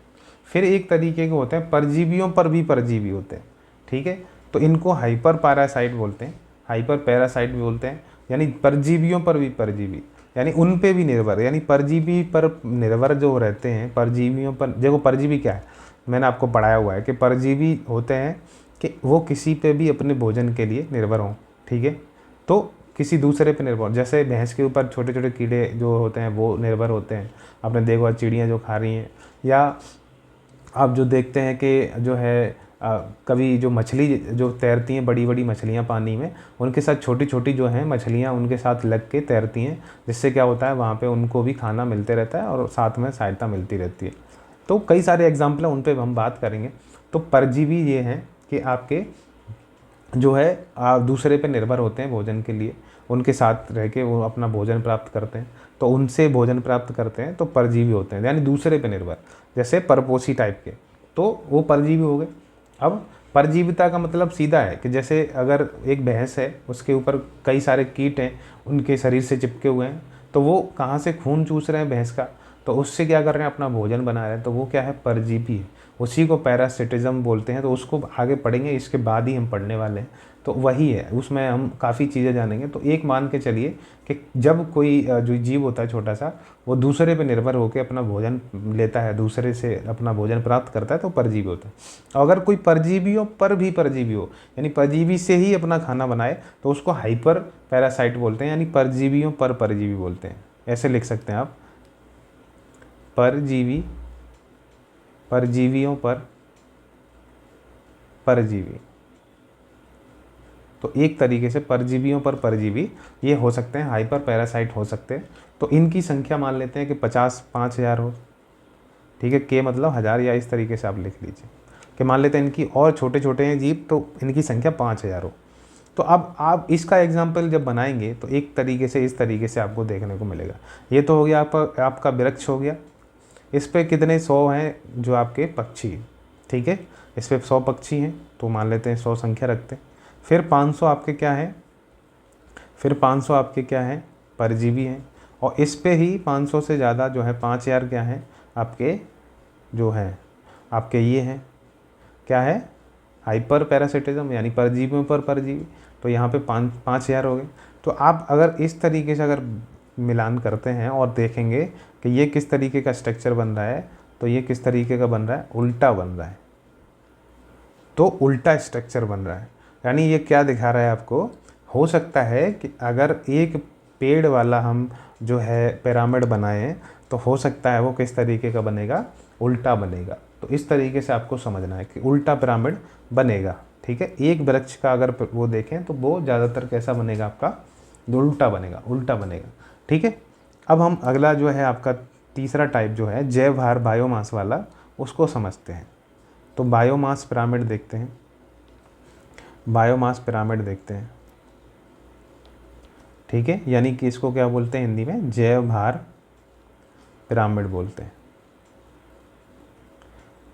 फिर एक तरीके के होते हैं परजीवियों पर भी परजीवी होते हैं, ठीक है, तो इनको हाइपर पैरासाइट बोलते हैं, हाइपर पैरासाइट भी बोलते हैं, यानी परजीवियों पर भी परजीवी, यानी उन पे भी निर्भर, यानी परजीवी पर निर्भर जो रहते हैं, परजीवियों पर। देखो परजीवी क्या है, मैंने आपको पढ़ाया हुआ है कि परजीवी होते हैं कि वो किसी पे भी अपने भोजन के लिए निर्भर हों, ठीक है, तो किसी दूसरे पे निर्भर, जैसे भैंस के ऊपर छोटे छोटे कीड़े जो होते हैं वो निर्भर होते हैं, आपने देखा चिड़ियाँ जो खा रही हैं, या आप जो देखते हैं कि जो है कभी जो मछली जो तैरती हैं, बड़ी बड़ी मछलियाँ पानी में, उनके साथ छोटी छोटी जो हैं मछलियाँ उनके साथ लग के तैरती हैं, जिससे क्या होता है वहाँ पे उनको भी खाना मिलते रहता है और साथ में सहायता मिलती रहती है। तो कई सारे एग्जाम्पल हैं, उन पे हम बात करेंगे। तो परजीवी ये हैं कि आपके जो है दूसरे पे निर्भर होते हैं भोजन के लिए, उनके साथ रह के वो अपना भोजन प्राप्त करते हैं, तो उनसे भोजन प्राप्त करते हैं, तो परजीवी होते हैं, यानी दूसरे पे निर्भर, जैसे परपोषी टाइप के, तो वो परजीवी हो गए। अब परजीविता का मतलब सीधा है कि जैसे अगर एक भैंस है, उसके ऊपर कई सारे कीट हैं, उनके शरीर से चिपके हुए हैं, तो वो कहाँ से खून चूस रहे हैं भैंस का, तो उससे क्या कर रहे हैं, अपना भोजन बना रहे हैं, तो वो क्या है, परजीवी है, उसी को पैरासिटिज्म बोलते हैं। तो उसको आगे पढ़ेंगे, इसके बाद ही हम पढ़ने वाले हैं, तो वही है, उसमें हम काफ़ी चीज़ें जानेंगे। तो एक मान के चलिए कि जब कोई जो जीव होता है छोटा सा, वो दूसरे पे निर्भर होकर अपना भोजन लेता है, दूसरे से अपना भोजन प्राप्त करता है, तो परजीवी होता है। अगर कोई परजीवियों पर भी परजीवी हो, यानी परजीवी से ही अपना खाना बनाए, तो उसको हाइपर पैरासाइट बोलते हैं, यानी परजीवियों पर परजीवी बोलते हैं। ऐसे लिख सकते हैं आप, परजीवी, परजीवियों पर परजीवी। तो एक तरीके से परजीवियों पर परजीवी ये हो सकते हैं, हाइपर पैरासाइट हो सकते हैं। तो इनकी संख्या मान लेते हैं कि 50-5000 हो, ठीक है, के मतलब 1000, या इस तरीके से आप लिख लीजिए कि मान लेते हैं इनकी और छोटे छोटे हैं जीव, तो इनकी संख्या 5000 हो। तो अब आप इसका एग्जाम्पल जब बनाएंगे तो एक तरीके से इस तरीके से आपको देखने को मिलेगा। ये तो हो गया आपका वृक्ष हो गया, इस पे कितने 100 हैं जो आपके पक्षी, ठीक है, इस पे 100 पक्षी हैं, तो मान लेते हैं 100 संख्या रखते हैं। फिर 500 आपके क्या है, फिर 500 आपके क्या हैं, परजीवी हैं, और इस पे ही 500 से ज़्यादा जो है 5000 क्या हैं आपके, जो हैं आपके ये हैं, क्या है, हाइपर पैरासिटिज्म, यानी परजीवियों पर परजीवी। तो यहाँ पे 5000 हो गए। तो आप अगर इस तरीके से अगर मिलान करते हैं और देखेंगे कि ये किस तरीके का स्ट्रक्चर बन रहा है, तो ये किस तरीके का बन रहा है, उल्टा बन रहा है, तो उल्टा स्ट्रक्चर बन रहा है। यानी ये क्या दिखा रहा है आपको, हो सकता है कि अगर एक पेड़ वाला हम जो है पिरामिड बनाएं, तो हो सकता है वो किस तरीके का बनेगा, उल्टा बनेगा। तो इस तरीके से आपको समझना है कि उल्टा पिरामिड बनेगा, ठीक है। एक वृक्ष का अगर वो देखें तो वो ज़्यादातर कैसा बनेगा आपका, उल्टा बनेगा, उल्टा बनेगा, ठीक है। अब हम अगला जो है आपका तीसरा टाइप जो है जैव भार बायोमास वाला, उसको समझते हैं। तो बायोमास पिरामिड देखते हैं, बायोमास पिरामिड देखते हैं, ठीक है, यानी कि इसको क्या बोलते हैं हिंदी में, जैव भार पिरामिड बोलते हैं।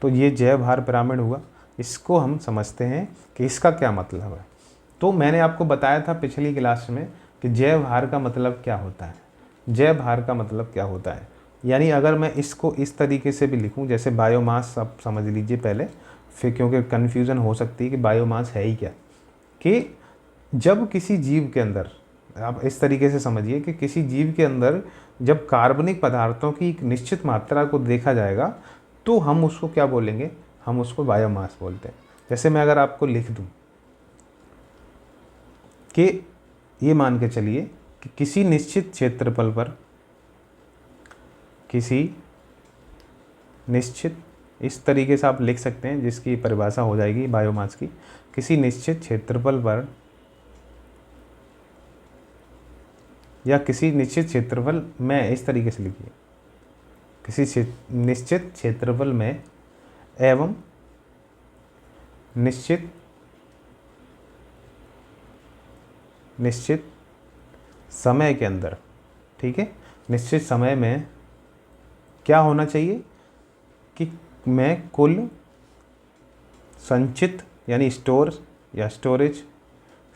तो ये जैव भार पिरामिड हुआ, इसको हम समझते हैं कि इसका क्या मतलब है। तो मैंने आपको बताया था पिछली क्लास में कि जैव भार का मतलब क्या होता है, जैव भार का मतलब क्या होता है। यानी अगर मैं इसको इस तरीके से भी लिखूं, जैसे बायोमास आप समझ लीजिए पहले, फिर क्योंकि कन्फ्यूज़न हो सकती है कि बायोमास है ही क्या, कि जब किसी जीव के अंदर, आप इस तरीके से समझिए कि किसी जीव के अंदर जब कार्बनिक पदार्थों की एक निश्चित मात्रा को देखा जाएगा, तो हम उसको क्या बोलेंगे, हम उसको बायोमास बोलते हैं। जैसे मैं अगर आपको लिख दूं कि ये मान के चलिए कि किसी निश्चित क्षेत्रफल पर किसी निश्चित, इस तरीके से आप लिख सकते हैं जिसकी परिभाषा हो जाएगी बायोमास की, किसी निश्चित क्षेत्रफल पर या किसी निश्चित क्षेत्रफल में, इस तरीके से लिखिए, किसी निश्चित क्षेत्रफल में एवं निश्चित समय के अंदर, ठीक है, निश्चित समय में क्या होना चाहिए कि मैं कुल संचित यानी स्टोर या स्टोरेज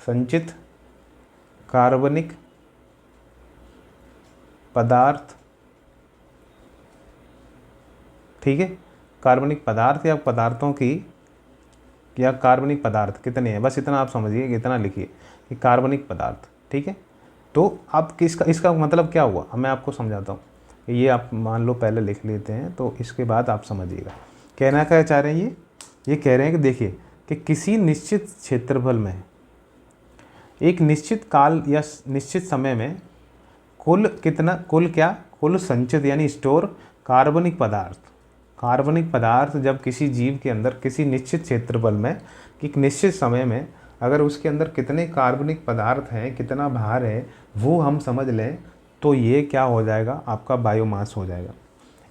संचित कार्बनिक पदार्थ, ठीक है, कार्बनिक पदार्थ या पदार्थों की, या कार्बनिक पदार्थ कितने हैं, बस इतना आप समझिए, इतना लिखिए कि कार्बनिक पदार्थ, ठीक है। तो अब इसका मतलब क्या हुआ, अब मैं आपको समझाता हूँ। ये आप मान लो पहले लिख लेते हैं, तो इसके बाद आप समझिएगा कहना क्या चाह रहे हैं। ये कह रहे हैं कि देखिए कि किसी निश्चित क्षेत्रफल में एक निश्चित काल या निश्चित समय में कुल संचित यानी स्टोर कार्बनिक पदार्थ जब किसी जीव के अंदर किसी निश्चित क्षेत्रफल में एक निश्चित समय में अगर उसके अंदर कितने कार्बनिक पदार्थ हैं, कितना भार है, वो हम समझ लें, तो ये क्या हो जाएगा, आपका बायोमास हो जाएगा।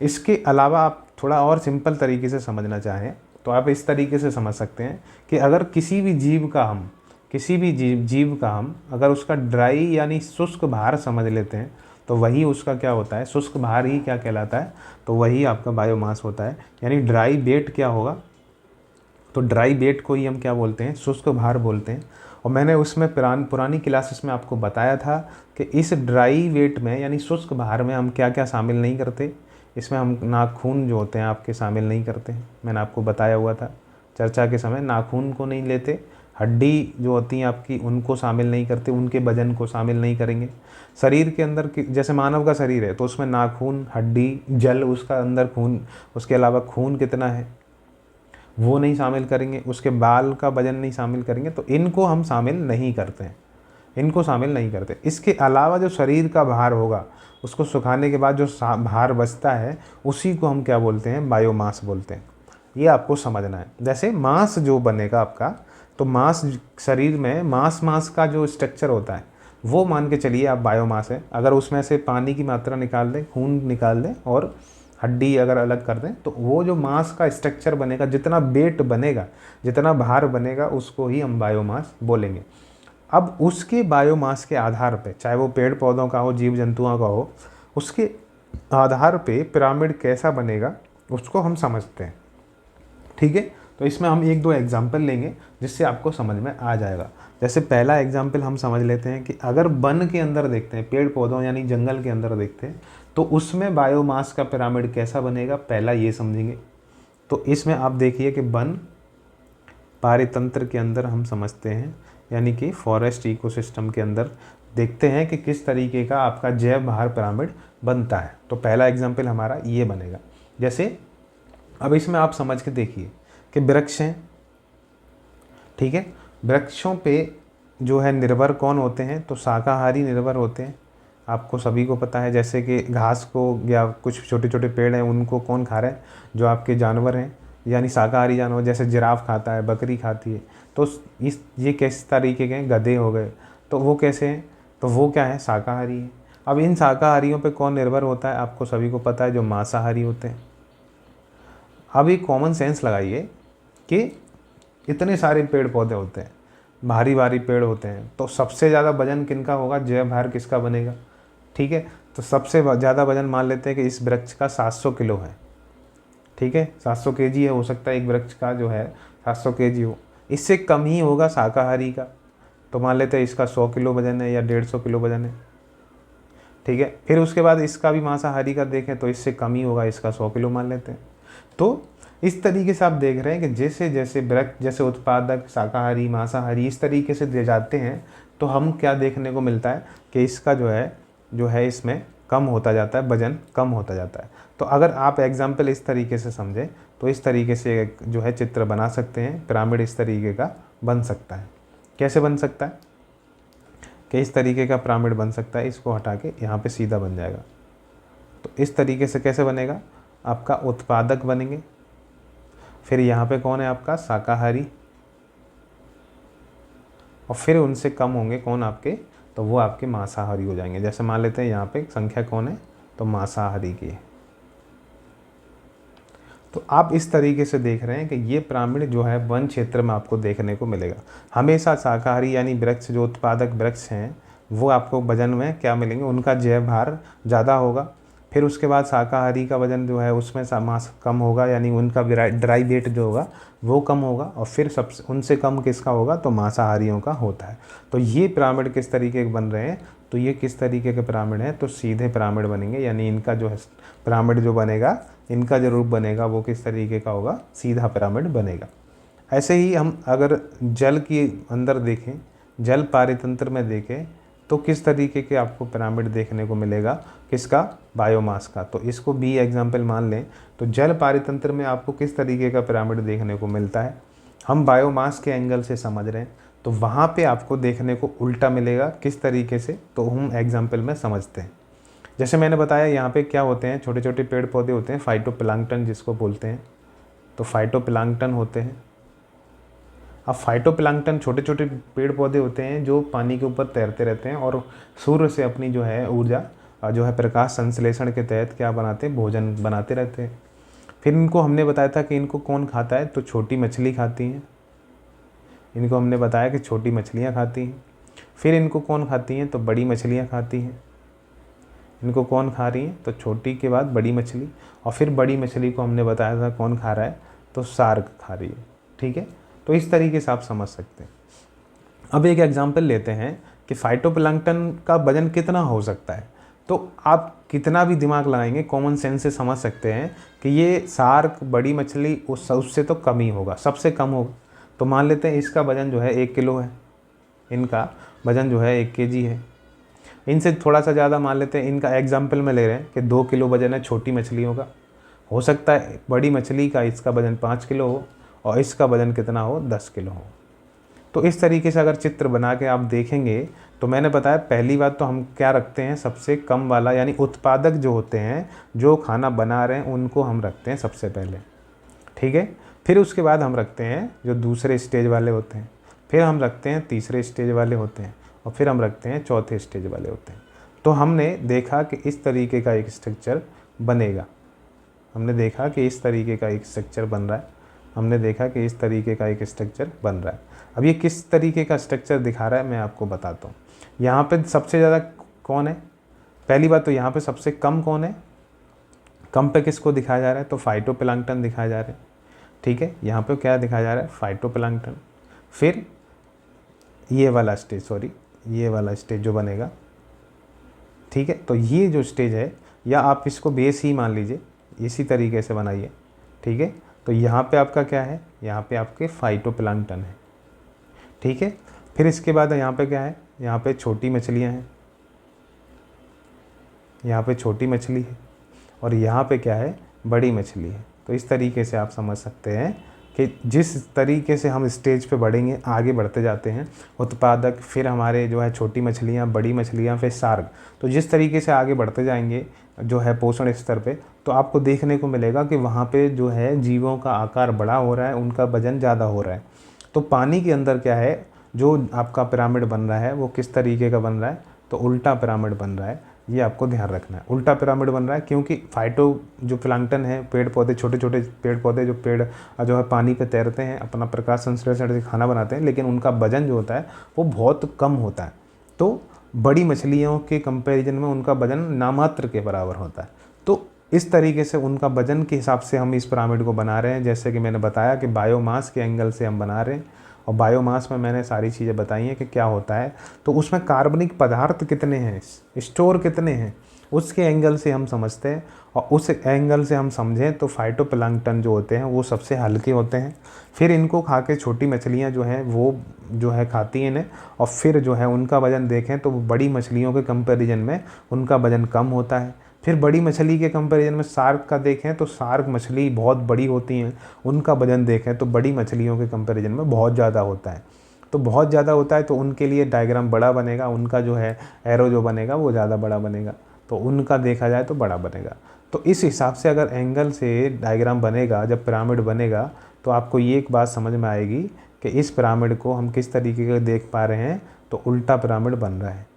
इसके अलावा आप थोड़ा और सिंपल तरीके से समझना चाहें तो आप इस तरीके से समझ सकते हैं कि अगर किसी भी जीव का हम अगर उसका ड्राई यानी शुष्क भार समझ लेते हैं, तो वही उसका क्या होता है, शुष्क भार ही क्या कहलाता है, तो वही आपका बायोमास होता है। यानी ड्राई वेट क्या होगा, तो ड्राई वेट को ही हम क्या बोलते हैं, शुष्क भार बोलते हैं। और मैंने उसमें पुरानी क्लासेस में आपको बताया था कि इस ड्राई वेट में यानी शुष्क भार में हम क्या क्या शामिल नहीं करते, इसमें हम नाखून जो होते हैं आपके शामिल नहीं करते हैं। मैंने आपको बताया हुआ था चर्चा के समय, नाखून को नहीं लेते, हड्डी जो होती हैं आपकी उनको शामिल नहीं करते, उनके वजन को शामिल नहीं करेंगे। शरीर के अंदर जैसे मानव का शरीर है तो उसमें नाखून, हड्डी, जल, उसका अंदर खून, उसके अलावा खून कितना है वो नहीं शामिल करेंगे, उसके बाल का वजन नहीं शामिल करेंगे, तो इनको हम शामिल नहीं करते हैं, इनको शामिल नहीं करते। इसके अलावा जो शरीर का भार होगा उसको सुखाने के बाद जो भार बचता है उसी को हम क्या बोलते हैं, बायोमास बोलते हैं। ये आपको समझना है। जैसे मांस जो बनेगा आपका, तो मांस शरीर में मांस का जो स्ट्रक्चर होता है वो मान के चलिए आप बायोमास है। अगर उसमें से पानी की मात्रा निकाल दें, खून निकाल दें और हड्डी अगर अलग कर दें, तो वो जो मांस का स्ट्रक्चर बनेगा, जितना वेट बनेगा, जितना भार बनेगा, उसको ही हम बायोमास बोलेंगे। अब उसके बायोमास के आधार पे, चाहे वो पेड़ पौधों का हो, जीव जंतुओं का हो, उसके आधार पे पिरामिड कैसा बनेगा उसको हम समझते हैं, ठीक है। तो इसमें हम एक दो एग्जाम्पल लेंगे जिससे आपको समझ में आ जाएगा। जैसे पहला एग्जाम्पल हम समझ लेते हैं कि अगर वन के अंदर देखते हैं, पेड़ पौधों यानी जंगल के अंदर देखते हैं, तो उसमें बायोमास का पिरामिड कैसा बनेगा, पहला ये समझेंगे। तो इसमें आप देखिए कि वन पारितंत्र के अंदर हम समझते हैं, यानी कि फॉरेस्ट इकोसिस्टम के अंदर देखते हैं कि किस तरीके का आपका जैव भार पिरामिड बनता है। तो पहला एग्जाम्पल हमारा ये बनेगा। जैसे अब इसमें आप समझ के देखिए कि वृक्ष हैं, ठीक है, वृक्षों पे जो है निर्भर कौन होते हैं, तो शाकाहारी निर्भर होते हैं। आपको सभी को पता है, जैसे कि घास को या कुछ छोटे छोटे पेड़ हैं उनको कौन खा रहा है, जो आपके जानवर हैं, यानी शाकाहारी जानवर, जैसे जिराफ खाता है, बकरी खाती है। तो ये किस तरीके के हैं, गधे हो गए, तो वो कैसे हैं, तो वो क्या है, शाकाहारी है। अब इन शाकाहारियों पे कौन निर्भर होता है, आपको सभी को पता है, जो मांसाहारी होते हैं। अब एक कॉमन सेंस लगाइए कि इतने सारे पेड़ पौधे होते हैं, भारी भारी पेड़ होते हैं, तो सबसे ज़्यादा वजन किनका होगा, जैव भार किसका बनेगा, ठीक है। तो सबसे ज़्यादा वजन मान लेते हैं कि इस वृक्ष का 700 किलो है, ठीक है, 700 केजी है, हो सकता है एक वृक्ष का जो है 700 केजी हो। इससे कम ही होगा शाकाहारी का, तो मान लेते हैं इसका 100 किलो वजन है या 150 किलो वजन है, ठीक है। फिर उसके बाद इसका भी मांसाहारी का देखें तो इससे कम ही होगा, इसका 100 किलो मान लेते हैं। तो इस तरीके से आप देख रहे हैं कि जैसे जैसे वृक्ष, जैसे उत्पादक, शाकाहारी, मांसाहारी इस तरीके से दे जाते हैं, तो हम क्या देखने को मिलता है कि इसका जो है इसमें कम होता जाता है, वजन कम होता जाता है। तो अगर आप एग्जाम्पल इस तरीके से समझें तो इस तरीके से जो है चित्र बना सकते हैं, पिरामिड इस तरीके का बन सकता है। कैसे बन सकता है, कि इस तरीके का पिरामिड बन सकता है, इसको हटा के यहाँ पे सीधा बन जाएगा, तो इस तरीके से कैसे बनेगा, आपका उत्पादक बनेंगे। फिर यहाँ पे कौन है आपका शाकाहारी, और फिर उनसे कम होंगे कौन आपके, तो वो आपके मांसाहारी हो जाएंगे। जैसे मान लेते हैं यहाँ पे संख्या कौन है, तो मांसाहारी की है। तो आप इस तरीके से देख रहे हैं कि ये पिरामिड जो है वन क्षेत्र में आपको देखने को मिलेगा। हमेशा शाकाहारी यानी वृक्ष जो उत्पादक वृक्ष हैं वो आपको वजन में क्या मिलेंगे, उनका जैव भार ज़्यादा होगा। फिर उसके बाद शाकाहारी का वजन जो है उसमें मांस कम होगा, यानी उनका ड्राई वेट जो होगा वो कम होगा। और फिर सबसे उनसे कम किसका होगा, तो मांसाहारियों का होता है। तो ये पिरामिड किस तरीके के बन रहे हैं, तो ये किस तरीके के पिरामिड हैं, तो सीधे पिरामिड बनेंगे। यानी इनका जो है पिरामिड जो बनेगा, इनका जो रूप बनेगा वो किस तरीके का होगा, सीधा पिरामिड बनेगा। ऐसे ही हम अगर जल के अंदर देखें, जल पारितंत्र में देखें, तो किस तरीके के आपको पिरामिड देखने को मिलेगा, किसका, बायोमास का। तो इसको बी एग्जाम्पल मान लें, तो जल पारितंत्र में आपको किस तरीके का पिरामिड देखने को मिलता है, हम बायोमास के एंगल से समझ रहे हैं, तो वहाँ पे आपको देखने को उल्टा मिलेगा। किस तरीके से, तो हम एग्जाम्पल में समझते हैं। जैसे मैंने बताया यहाँ पे क्या होते हैं, छोटे छोटे पेड़ पौधे होते हैं, फाइटोप्लैंक्टन जिसको बोलते हैं। तो फाइटोप्लैंक्टन होते हैं। अब फाइटोप्लैंक्टन छोटे छोटे पेड़ पौधे होते हैं जो पानी के ऊपर तैरते रहते हैं और सूर्य से अपनी जो है ऊर्जा जो है प्रकाश संश्लेषण के तहत क्या बनाते हैं, भोजन बनाते रहते हैं। फिर इनको हमने बताया था कि इनको कौन खाता है, तो छोटी मछली खाती हैं। इनको हमने बताया कि छोटी मछलियाँ खाती हैं। फिर इनको कौन खाती हैं, तो बड़ी मछलियाँ खाती हैं। इनको कौन खा रही हैं, तो छोटी के बाद बड़ी मछली, और फिर बड़ी मछली को हमने बताया था कौन खा रहा है, तो शार्क खा रही है। ठीक है, तो इस तरीके से आप समझ सकते हैं। अब एक एग्जांपल लेते हैं कि फाइटोप्लैंक्टन का वजन कितना हो सकता है। तो आप कितना भी दिमाग लगाएंगे, कॉमन सेंस से समझ सकते हैं कि ये शार्क, बड़ी मछली उससे तो कम ही होगा, सबसे कम होगा। तो मान लेते हैं इसका वजन जो है 1 किलो है, इनका वजन जो है 1 केजी है। इनसे थोड़ा सा ज़्यादा मान लेते हैं, इनका एग्जाम्पल में ले रहे हैं कि 2 किलो वजन है छोटी मछलियों का। हो सकता है बड़ी मछली का इसका वजन 5 किलो हो और इसका वजन कितना हो, 10 किलो हो। तो इस तरीके से अगर चित्र बना के आप देखेंगे, तो मैंने बताया पहली बात तो हम क्या रखते हैं, सबसे कम वाला, यानी उत्पादक जो होते हैं, जो खाना बना रहे हैं, उनको हम रखते हैं सबसे पहले। ठीक है, फिर उसके बाद हम रखते हैं जो दूसरे स्टेज वाले होते हैं, फिर हम रखते हैं तीसरे स्टेज वाले होते हैं, और फिर हम रखते हैं चौथे स्टेज वाले होते हैं। तो हमने देखा कि इस तरीके का एक स्ट्रक्चर बनेगा। हमने देखा कि इस तरीके का एक स्ट्रक्चर बन रहा है। हमने देखा कि इस तरीके का एक स्ट्रक्चर बन रहा है। अब ये किस तरीके का स्ट्रक्चर दिखा रहा है मैं आपको बताता हूँ। यहाँ पे सबसे ज़्यादा कौन है, पहली बात तो यहाँ पे सबसे कम कौन है, कम पे किसको दिखाया जा रहा है, तो फाइटोप्लैंक्टन दिखाया जा रहा है। ठीक है, यहाँ पे क्या दिखाया जा रहा है, फाइटोप्लैंक्टन। फिर ये वाला स्टेज जो बनेगा, ठीक है, तो ये जो स्टेज है, या आप इसको बेस ही मान लीजिए, इसी तरीके से बनाइए। ठीक है, तो यहाँ पे आपका क्या है, यहाँ पे आपके फाइटोप्लैंक्टन है। ठीक है, फिर इसके बाद यहाँ पे क्या है, यहाँ पे छोटी मछलियाँ हैं, यहाँ पे छोटी मछली है, और यहाँ पे क्या है, बड़ी मछली है। तो इस तरीके से आप समझ सकते हैं कि जिस तरीके से हम स्टेज पे बढ़ेंगे, आगे बढ़ते जाते हैं, उत्पादक, फिर हमारे जो है छोटी मछलियाँ, बड़ी मछलियाँ, फिर शार्क। तो जिस तरीके से आगे बढ़ते जाएंगे जो है पोषण स्तर पे, तो आपको देखने को मिलेगा कि वहाँ पे जो है जीवों का आकार बड़ा हो रहा है, उनका वजन ज़्यादा हो रहा है। तो पानी के अंदर क्या है, जो आपका पिरामिड बन रहा है वो किस तरीके का बन रहा है, तो उल्टा पिरामिड बन रहा है। ये आपको ध्यान रखना है, उल्टा पिरामिड बन रहा है, क्योंकि फाइटो जो प्लैंक्टन है, पेड़ पौधे, छोटे छोटे पेड़ पौधे जो है पानी पे तैरते हैं, अपना प्रकाश संश्लेषण से खाना बनाते हैं, लेकिन उनका वजन जो होता है वो बहुत कम होता है। तो बड़ी मछलियों के कंपैरिजन में उनका वजन नामात्र के बराबर होता है। तो इस तरीके से उनका वजन के हिसाब से हम इस पिरामिड को बना रहे हैं। जैसे कि मैंने बताया कि बायोमास के एंगल से हम बना रहे हैं, और बायोमास में मैंने सारी चीज़ें बताई हैं कि क्या होता है। तो उसमें कार्बनिक पदार्थ कितने हैं, स्टोर कितने हैं, उसके एंगल से हम समझते हैं। और उस एंगल से हम समझें तो फाइटोप्लैंक्टन जो होते हैं वो सबसे हल्के होते हैं। फिर इनको खा के छोटी मछलियाँ जो हैं वो जो है खाती हैं इन्हें, और फिर जो है उनका वज़न देखें तो बड़ी मछलियों के कंपैरिजन में उनका वज़न कम होता है। फिर बड़ी मछली के कंपैरिजन में शार्क का देखें तो शार्क मछली बहुत बड़ी होती हैं, उनका वजन देखें तो बड़ी मछलियों के कंपैरिजन में बहुत ज़्यादा होता है। तो बहुत ज़्यादा होता है तो उनके लिए डायग्राम बड़ा बनेगा, उनका जो है एरो जो बनेगा वो ज़्यादा बड़ा बनेगा। तो उनका देखा जाए तो बड़ा बनेगा। तो इस हिसाब से अगर एंगल से डायग्राम बनेगा, जब पिरामिड बनेगा, तो आपको ये एक बात समझ में आएगी कि इस पिरामिड को हम किस तरीके का देख पा रहे हैं। तो उल्टा पिरामिड बन रहा है,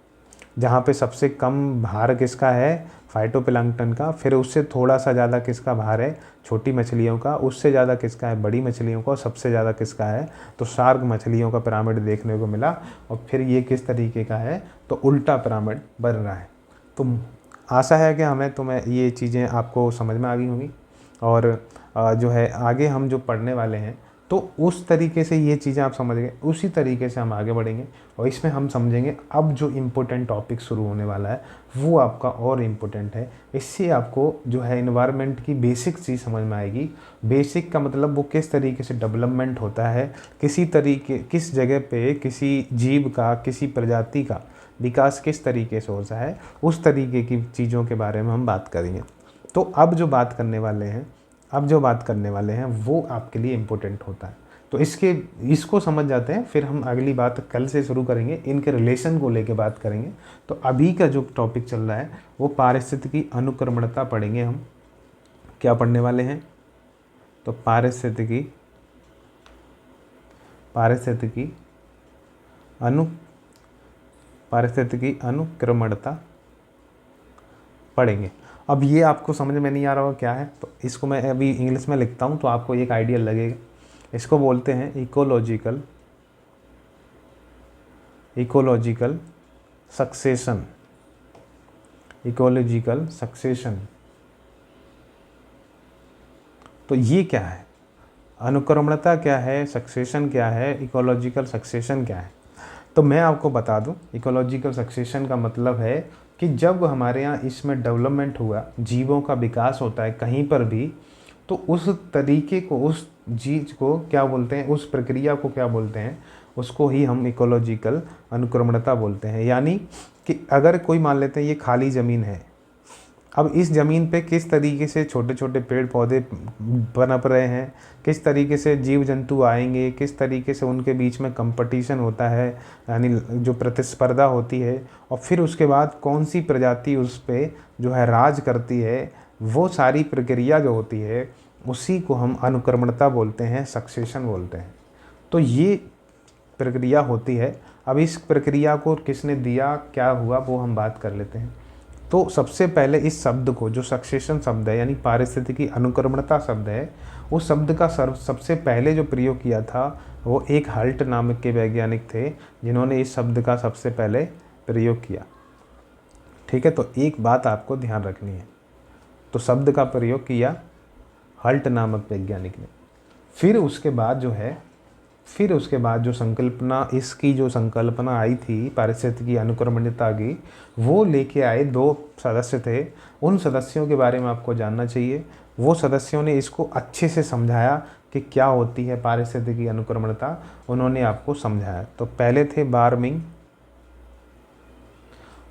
जहाँ पे सबसे कम भार किसका है, फाइटोप्लैंक्टन का, फिर उससे थोड़ा सा ज़्यादा किसका भार है, छोटी मछलियों का, उससे ज़्यादा किसका है, बड़ी मछलियों का, और सबसे ज़्यादा किसका है, तो शार्क मछलियों का पिरामिड देखने को मिला। और फिर ये किस तरीके का है, तो उल्टा पिरामिड बन रहा है। तो आशा है कि तुम्हें ये चीज़ें आपको समझ में आ गई होंगी। और जो है आगे हम जो पढ़ने वाले हैं, तो उस तरीके से ये चीज़ें आप समझ गए, उसी तरीके से हम आगे बढ़ेंगे। और इसमें हम समझेंगे अब जो इम्पोर्टेंट टॉपिक शुरू होने वाला है वो आपका और इम्पोर्टेंट है। इससे आपको जो है इन्वायरमेंट की बेसिक चीज़ समझ में आएगी। बेसिक का मतलब वो किस तरीके से डेवलपमेंट होता है, किस जगह पे किसी जीव का, किसी प्रजाति का विकास किस तरीके से होता है, उस तरीके की चीज़ों के बारे में हम बात करेंगे। तो अब जो बात करने वाले हैं वो आपके लिए इम्पोर्टेंट होता है। तो इसको समझ जाते हैं, फिर हम अगली बात कल से शुरू करेंगे, इनके रिलेशन को लेके बात करेंगे। तो अभी का जो टॉपिक चल रहा है वो पारिस्थितिकी अनुक्रमणता पढ़ेंगे हम। क्या पढ़ने वाले हैं, तो पारिस्थितिकी अनुक्रमणता पढ़ेंगे। अब ये आपको समझ में नहीं आ रहा होगा क्या है, तो इसको मैं अभी इंग्लिश में लिखता हूँ तो आपको एक आइडिया लगेगा। इसको बोलते हैं इकोलॉजिकल सक्सेशन। तो ये क्या है, अनुक्रमणता क्या है, सक्सेशन क्या है, इकोलॉजिकल सक्सेशन क्या है। तो मैं आपको बता दूं, इकोलॉजिकल सक्सेशन का मतलब है कि जब हमारे यहाँ इसमें डेवलपमेंट हुआ, जीवों का विकास होता है कहीं पर भी, तो उस तरीके को, उस चीज़ को क्या बोलते हैं, उस प्रक्रिया को क्या बोलते हैं, उसको ही हम इकोलॉजिकल अनुक्रमणता बोलते हैं। यानी कि अगर कोई मान लेते हैं ये खाली ज़मीन है, अब इस ज़मीन पे किस तरीके से छोटे छोटे पेड़ पौधे पनप रहे हैं, किस तरीके से जीव जंतु आएंगे, किस तरीके से उनके बीच में कंपटीशन होता है, यानी जो प्रतिस्पर्धा होती है, और फिर उसके बाद कौन सी प्रजाति उस पे जो है राज करती है, वो सारी प्रक्रिया जो होती है उसी को हम अनुक्रमणता बोलते हैं, सक्सेशन बोलते हैं। तो ये प्रक्रिया होती है। अब इस प्रक्रिया को किसने दिया, क्या हुआ, वो हम बात कर लेते हैं। तो सबसे पहले इस शब्द को, जो सक्सेशन शब्द है यानी पारिस्थितिकी अनुक्रमणता शब्द है, उस शब्द का सबसे पहले जो प्रयोग किया था वो एक हल्ट नामक के वैज्ञानिक थे, जिन्होंने इस शब्द का सबसे पहले प्रयोग किया। ठीक है, तो एक बात आपको ध्यान रखनी है, तो शब्द का प्रयोग किया हल्ट नामक वैज्ञानिक ने। फिर उसके बाद जो संकल्पना, इसकी जो संकल्पना आई थी पारिस्थितिकी अनुक्रमणिता की, वो लेके आए दो सदस्य थे। उन सदस्यों के बारे में आपको जानना चाहिए। वो सदस्यों ने इसको अच्छे से समझाया कि क्या होती है पारिस्थितिकी अनुक्रमणता, उन्होंने आपको समझाया। तो पहले थे बार्मिंग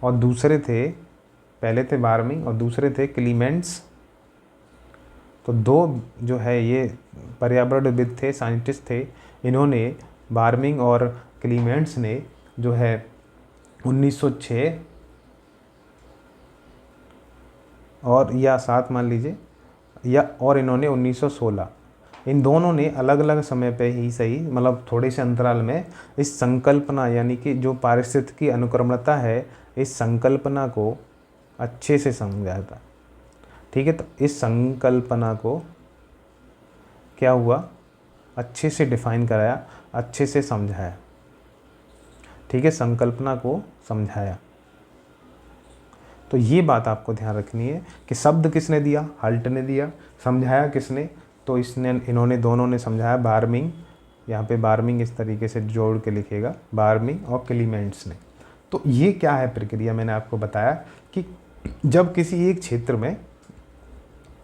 और दूसरे थे क्लीमेंट्स। तो दो जो है ये पर्यावरणविद थे, साइंटिस्ट थे। इन्होंने, बार्मिंग और क्लीमेंट्स ने जो है 1906 और या 7 मान लीजिए, और इन्होंने 1916, इन दोनों ने अलग अलग समय पे ही सही, मतलब थोड़े से अंतराल में इस संकल्पना, यानी कि जो पारिस्थितिकी अनुक्रमणता है, इस संकल्पना को अच्छे से समझाया था। ठीक है, तो इस संकल्पना को क्या हुआ, अच्छे से डिफाइन कराया, अच्छे से समझाया। ठीक है, संकल्पना को समझाया। तो ये बात आपको ध्यान रखनी है कि शब्द किसने दिया, हल्ट ने दिया। समझाया किसने, तो इन्होंने दोनों ने समझाया, बार्मिंग, यहाँ पे बार्मिंग इस तरीके से जोड़ के लिखेगा, बार्मिंग और क्लीमेंट्स ने। तो ये क्या है प्रक्रिया, मैंने आपको बताया कि जब किसी एक क्षेत्र में,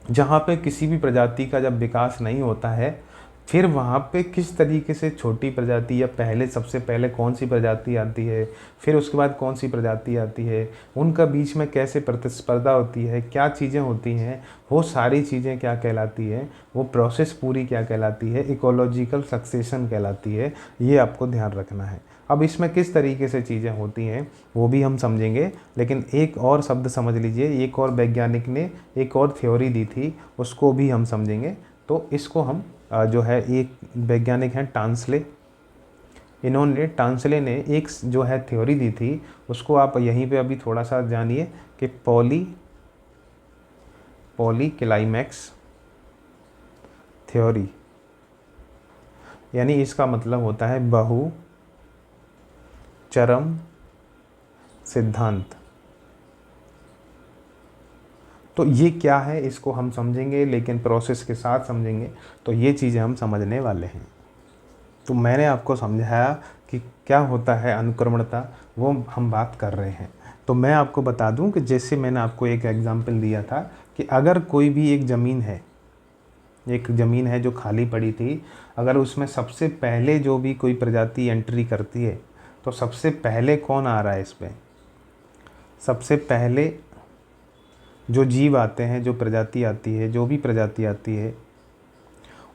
जहाँ पे किसी भी प्रजाति का जब विकास नहीं होता है, फिर वहाँ पे किस तरीके से छोटी प्रजाति, या सबसे पहले कौन सी प्रजाति आती है, फिर उसके बाद कौन सी प्रजाति आती है, उनका बीच में कैसे प्रतिस्पर्धा होती है, क्या चीज़ें होती हैं, वो सारी चीज़ें क्या कहलाती है, वो प्रोसेस पूरी क्या कहलाती है, इकोलॉजिकल सक्सेशन कहलाती है। ये आपको ध्यान रखना है। अब इसमें किस तरीके से चीज़ें होती हैं वो भी हम समझेंगे, लेकिन एक और शब्द समझ लीजिए, एक और वैज्ञानिक ने एक और थ्योरी दी थी, उसको भी हम समझेंगे। तो इसको हम जो है, एक वैज्ञानिक हैं टांसले, इन्होंने टांसले ने एक जो है थ्योरी दी थी, उसको आप यहीं पे अभी थोड़ा सा जानिए कि पॉलीक्लाइमैक्स थ्योरी, यानी इसका मतलब होता है बहु चरम सिद्धांत। तो ये क्या है इसको हम समझेंगे, लेकिन प्रोसेस के साथ समझेंगे, तो ये चीज़ें हम समझने वाले हैं। तो मैंने आपको समझाया कि क्या होता है अनुक्रमणता, वो हम बात कर रहे हैं। तो मैं आपको बता दूं कि जैसे मैंने आपको एक एग्जांपल दिया था कि अगर कोई भी एक ज़मीन है जो खाली पड़ी थी, अगर उसमें सबसे पहले जो भी कोई प्रजाति एंट्री करती है, तो सबसे पहले कौन आ रहा है इस पर? सबसे पहले जो जीव आते हैं, जो प्रजाति आती है, जो भी प्रजाति आती है,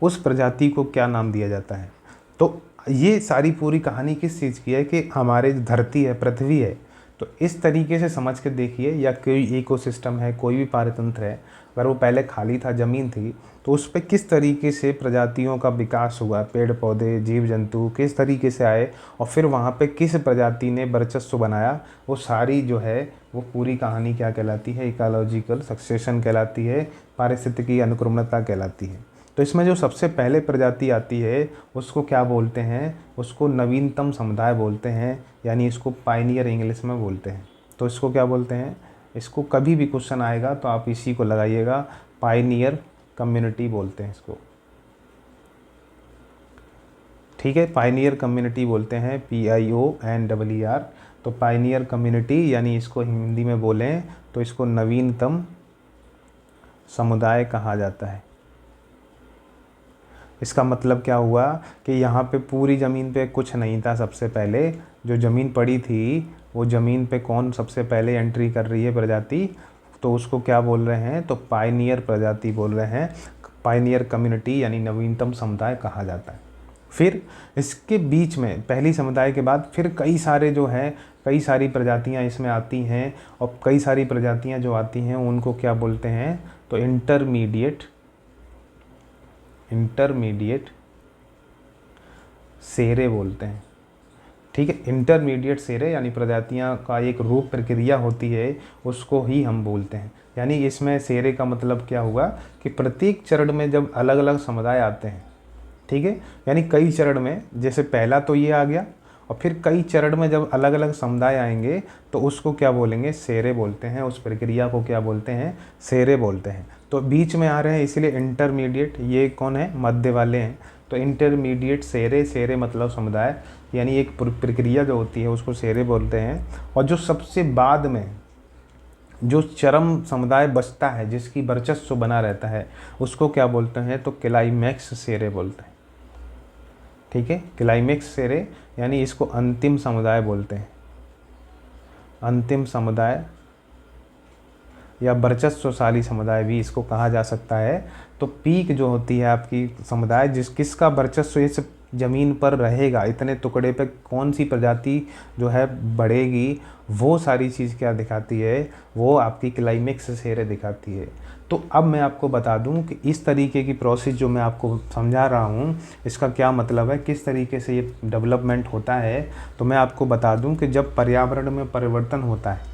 उस प्रजाति को क्या नाम दिया जाता है? तो ये सारी पूरी कहानी किस चीज़ की है कि हमारे जो धरती है, पृथ्वी है, तो इस तरीके से समझ के देखिए, या कोई इकोसिस्टम है, कोई भी पारतंत्र है, अगर वो पहले खाली था, ज़मीन थी, तो उस पर किस तरीके से प्रजातियों का विकास हुआ, पेड़ पौधे, जीव जंतु किस तरीके से आए, और फिर वहाँ पे किस प्रजाति ने वर्चस्व बनाया, वो सारी जो है वो पूरी कहानी क्या कहलाती है? इकोलॉजिकल सक्सेशन कहलाती है, पारिस्थितिकी अनुक्रमणता कहलाती है। तो इसमें जो सबसे पहले प्रजाति आती है उसको क्या बोलते हैं? उसको नवीनतम समुदाय बोलते हैं, यानी इसको पायनियर इंग्लिश में बोलते हैं। तो इसको क्या बोलते हैं? इसको कभी भी क्वेश्चन आएगा तो आप इसी को लगाइएगा, पायनियर कम्युनिटी बोलते हैं इसको। ठीक है, पायनियर कम्युनिटी बोलते हैं, PIONER। तो पायनियर कम्युनिटी, यानी इसको हिंदी में बोलें तो इसको नवीनतम समुदाय कहा जाता है। इसका मतलब क्या हुआ कि यहाँ पे पूरी ज़मीन पे कुछ नहीं था, सबसे पहले जो ज़मीन पड़ी थी, वो ज़मीन पे कौन सबसे पहले एंट्री कर रही है प्रजाति, तो उसको क्या बोल रहे हैं? तो पायनियर प्रजाति बोल रहे हैं, पायनियर कम्युनिटी, यानी नवीनतम समुदाय कहा जाता है। फिर इसके बीच में पहली समुदाय के बाद फिर कई सारे जो हैं, कई सारी प्रजातियां इसमें आती हैं, और कई सारी प्रजातियां जो आती हैं उनको क्या बोलते हैं? तो इंटरमीडिएट सेरे बोलते हैं। ठीक है, इंटरमीडिएट सेरे, यानी प्रजातियां का एक रूप प्रक्रिया होती है, उसको ही हम बोलते हैं। यानी इसमें सेरे का मतलब क्या हुआ कि प्रत्येक चरण में जब अलग अलग समुदाय आते हैं, ठीक है, यानी कई चरण में, जैसे पहला तो ये आ गया, और फिर कई चरण में जब अलग अलग समुदाय आएंगे तो उसको क्या बोलेंगे? सेरे बोलते हैं। उस प्रक्रिया को क्या बोलते हैं? सेरे बोलते हैं। तो बीच में आ रहे हैं इसलिए इंटरमीडिएट, ये कौन है? मध्य वाले हैं। तो इंटरमीडिएट सेरे, सेरे मतलब समुदाय, यानी एक प्रक्रिया जो होती है उसको सेरे बोलते हैं। और जो सबसे बाद में जो चरम समुदाय बचता है, जिसकी वर्चस्व बना रहता है, उसको क्या बोलते हैं? तो क्लाइमैक्स सेरे बोलते हैं। ठीक है, क्लाइमैक्स सेरे, यानी इसको अंतिम समुदाय बोलते हैं। अंतिम समुदाय या वर्चस्वशाली समुदाय भी इसको कहा जा सकता है। तो पीक जो होती है आपकी समुदाय, किसका वर्चस्व इस ज़मीन पर रहेगा, इतने टुकड़े पे कौन सी प्रजाति जो है बढ़ेगी, वो सारी चीज़ क्या दिखाती है? वो आपकी क्लाइमेक्स सेरे दिखाती है। तो अब मैं आपको बता दूं कि इस तरीके की प्रोसेस जो मैं आपको समझा रहा हूं, इसका क्या मतलब है, किस तरीके से ये डेवलपमेंट होता है। तो मैं आपको बता दूं कि जब पर्यावरण में परिवर्तन होता है,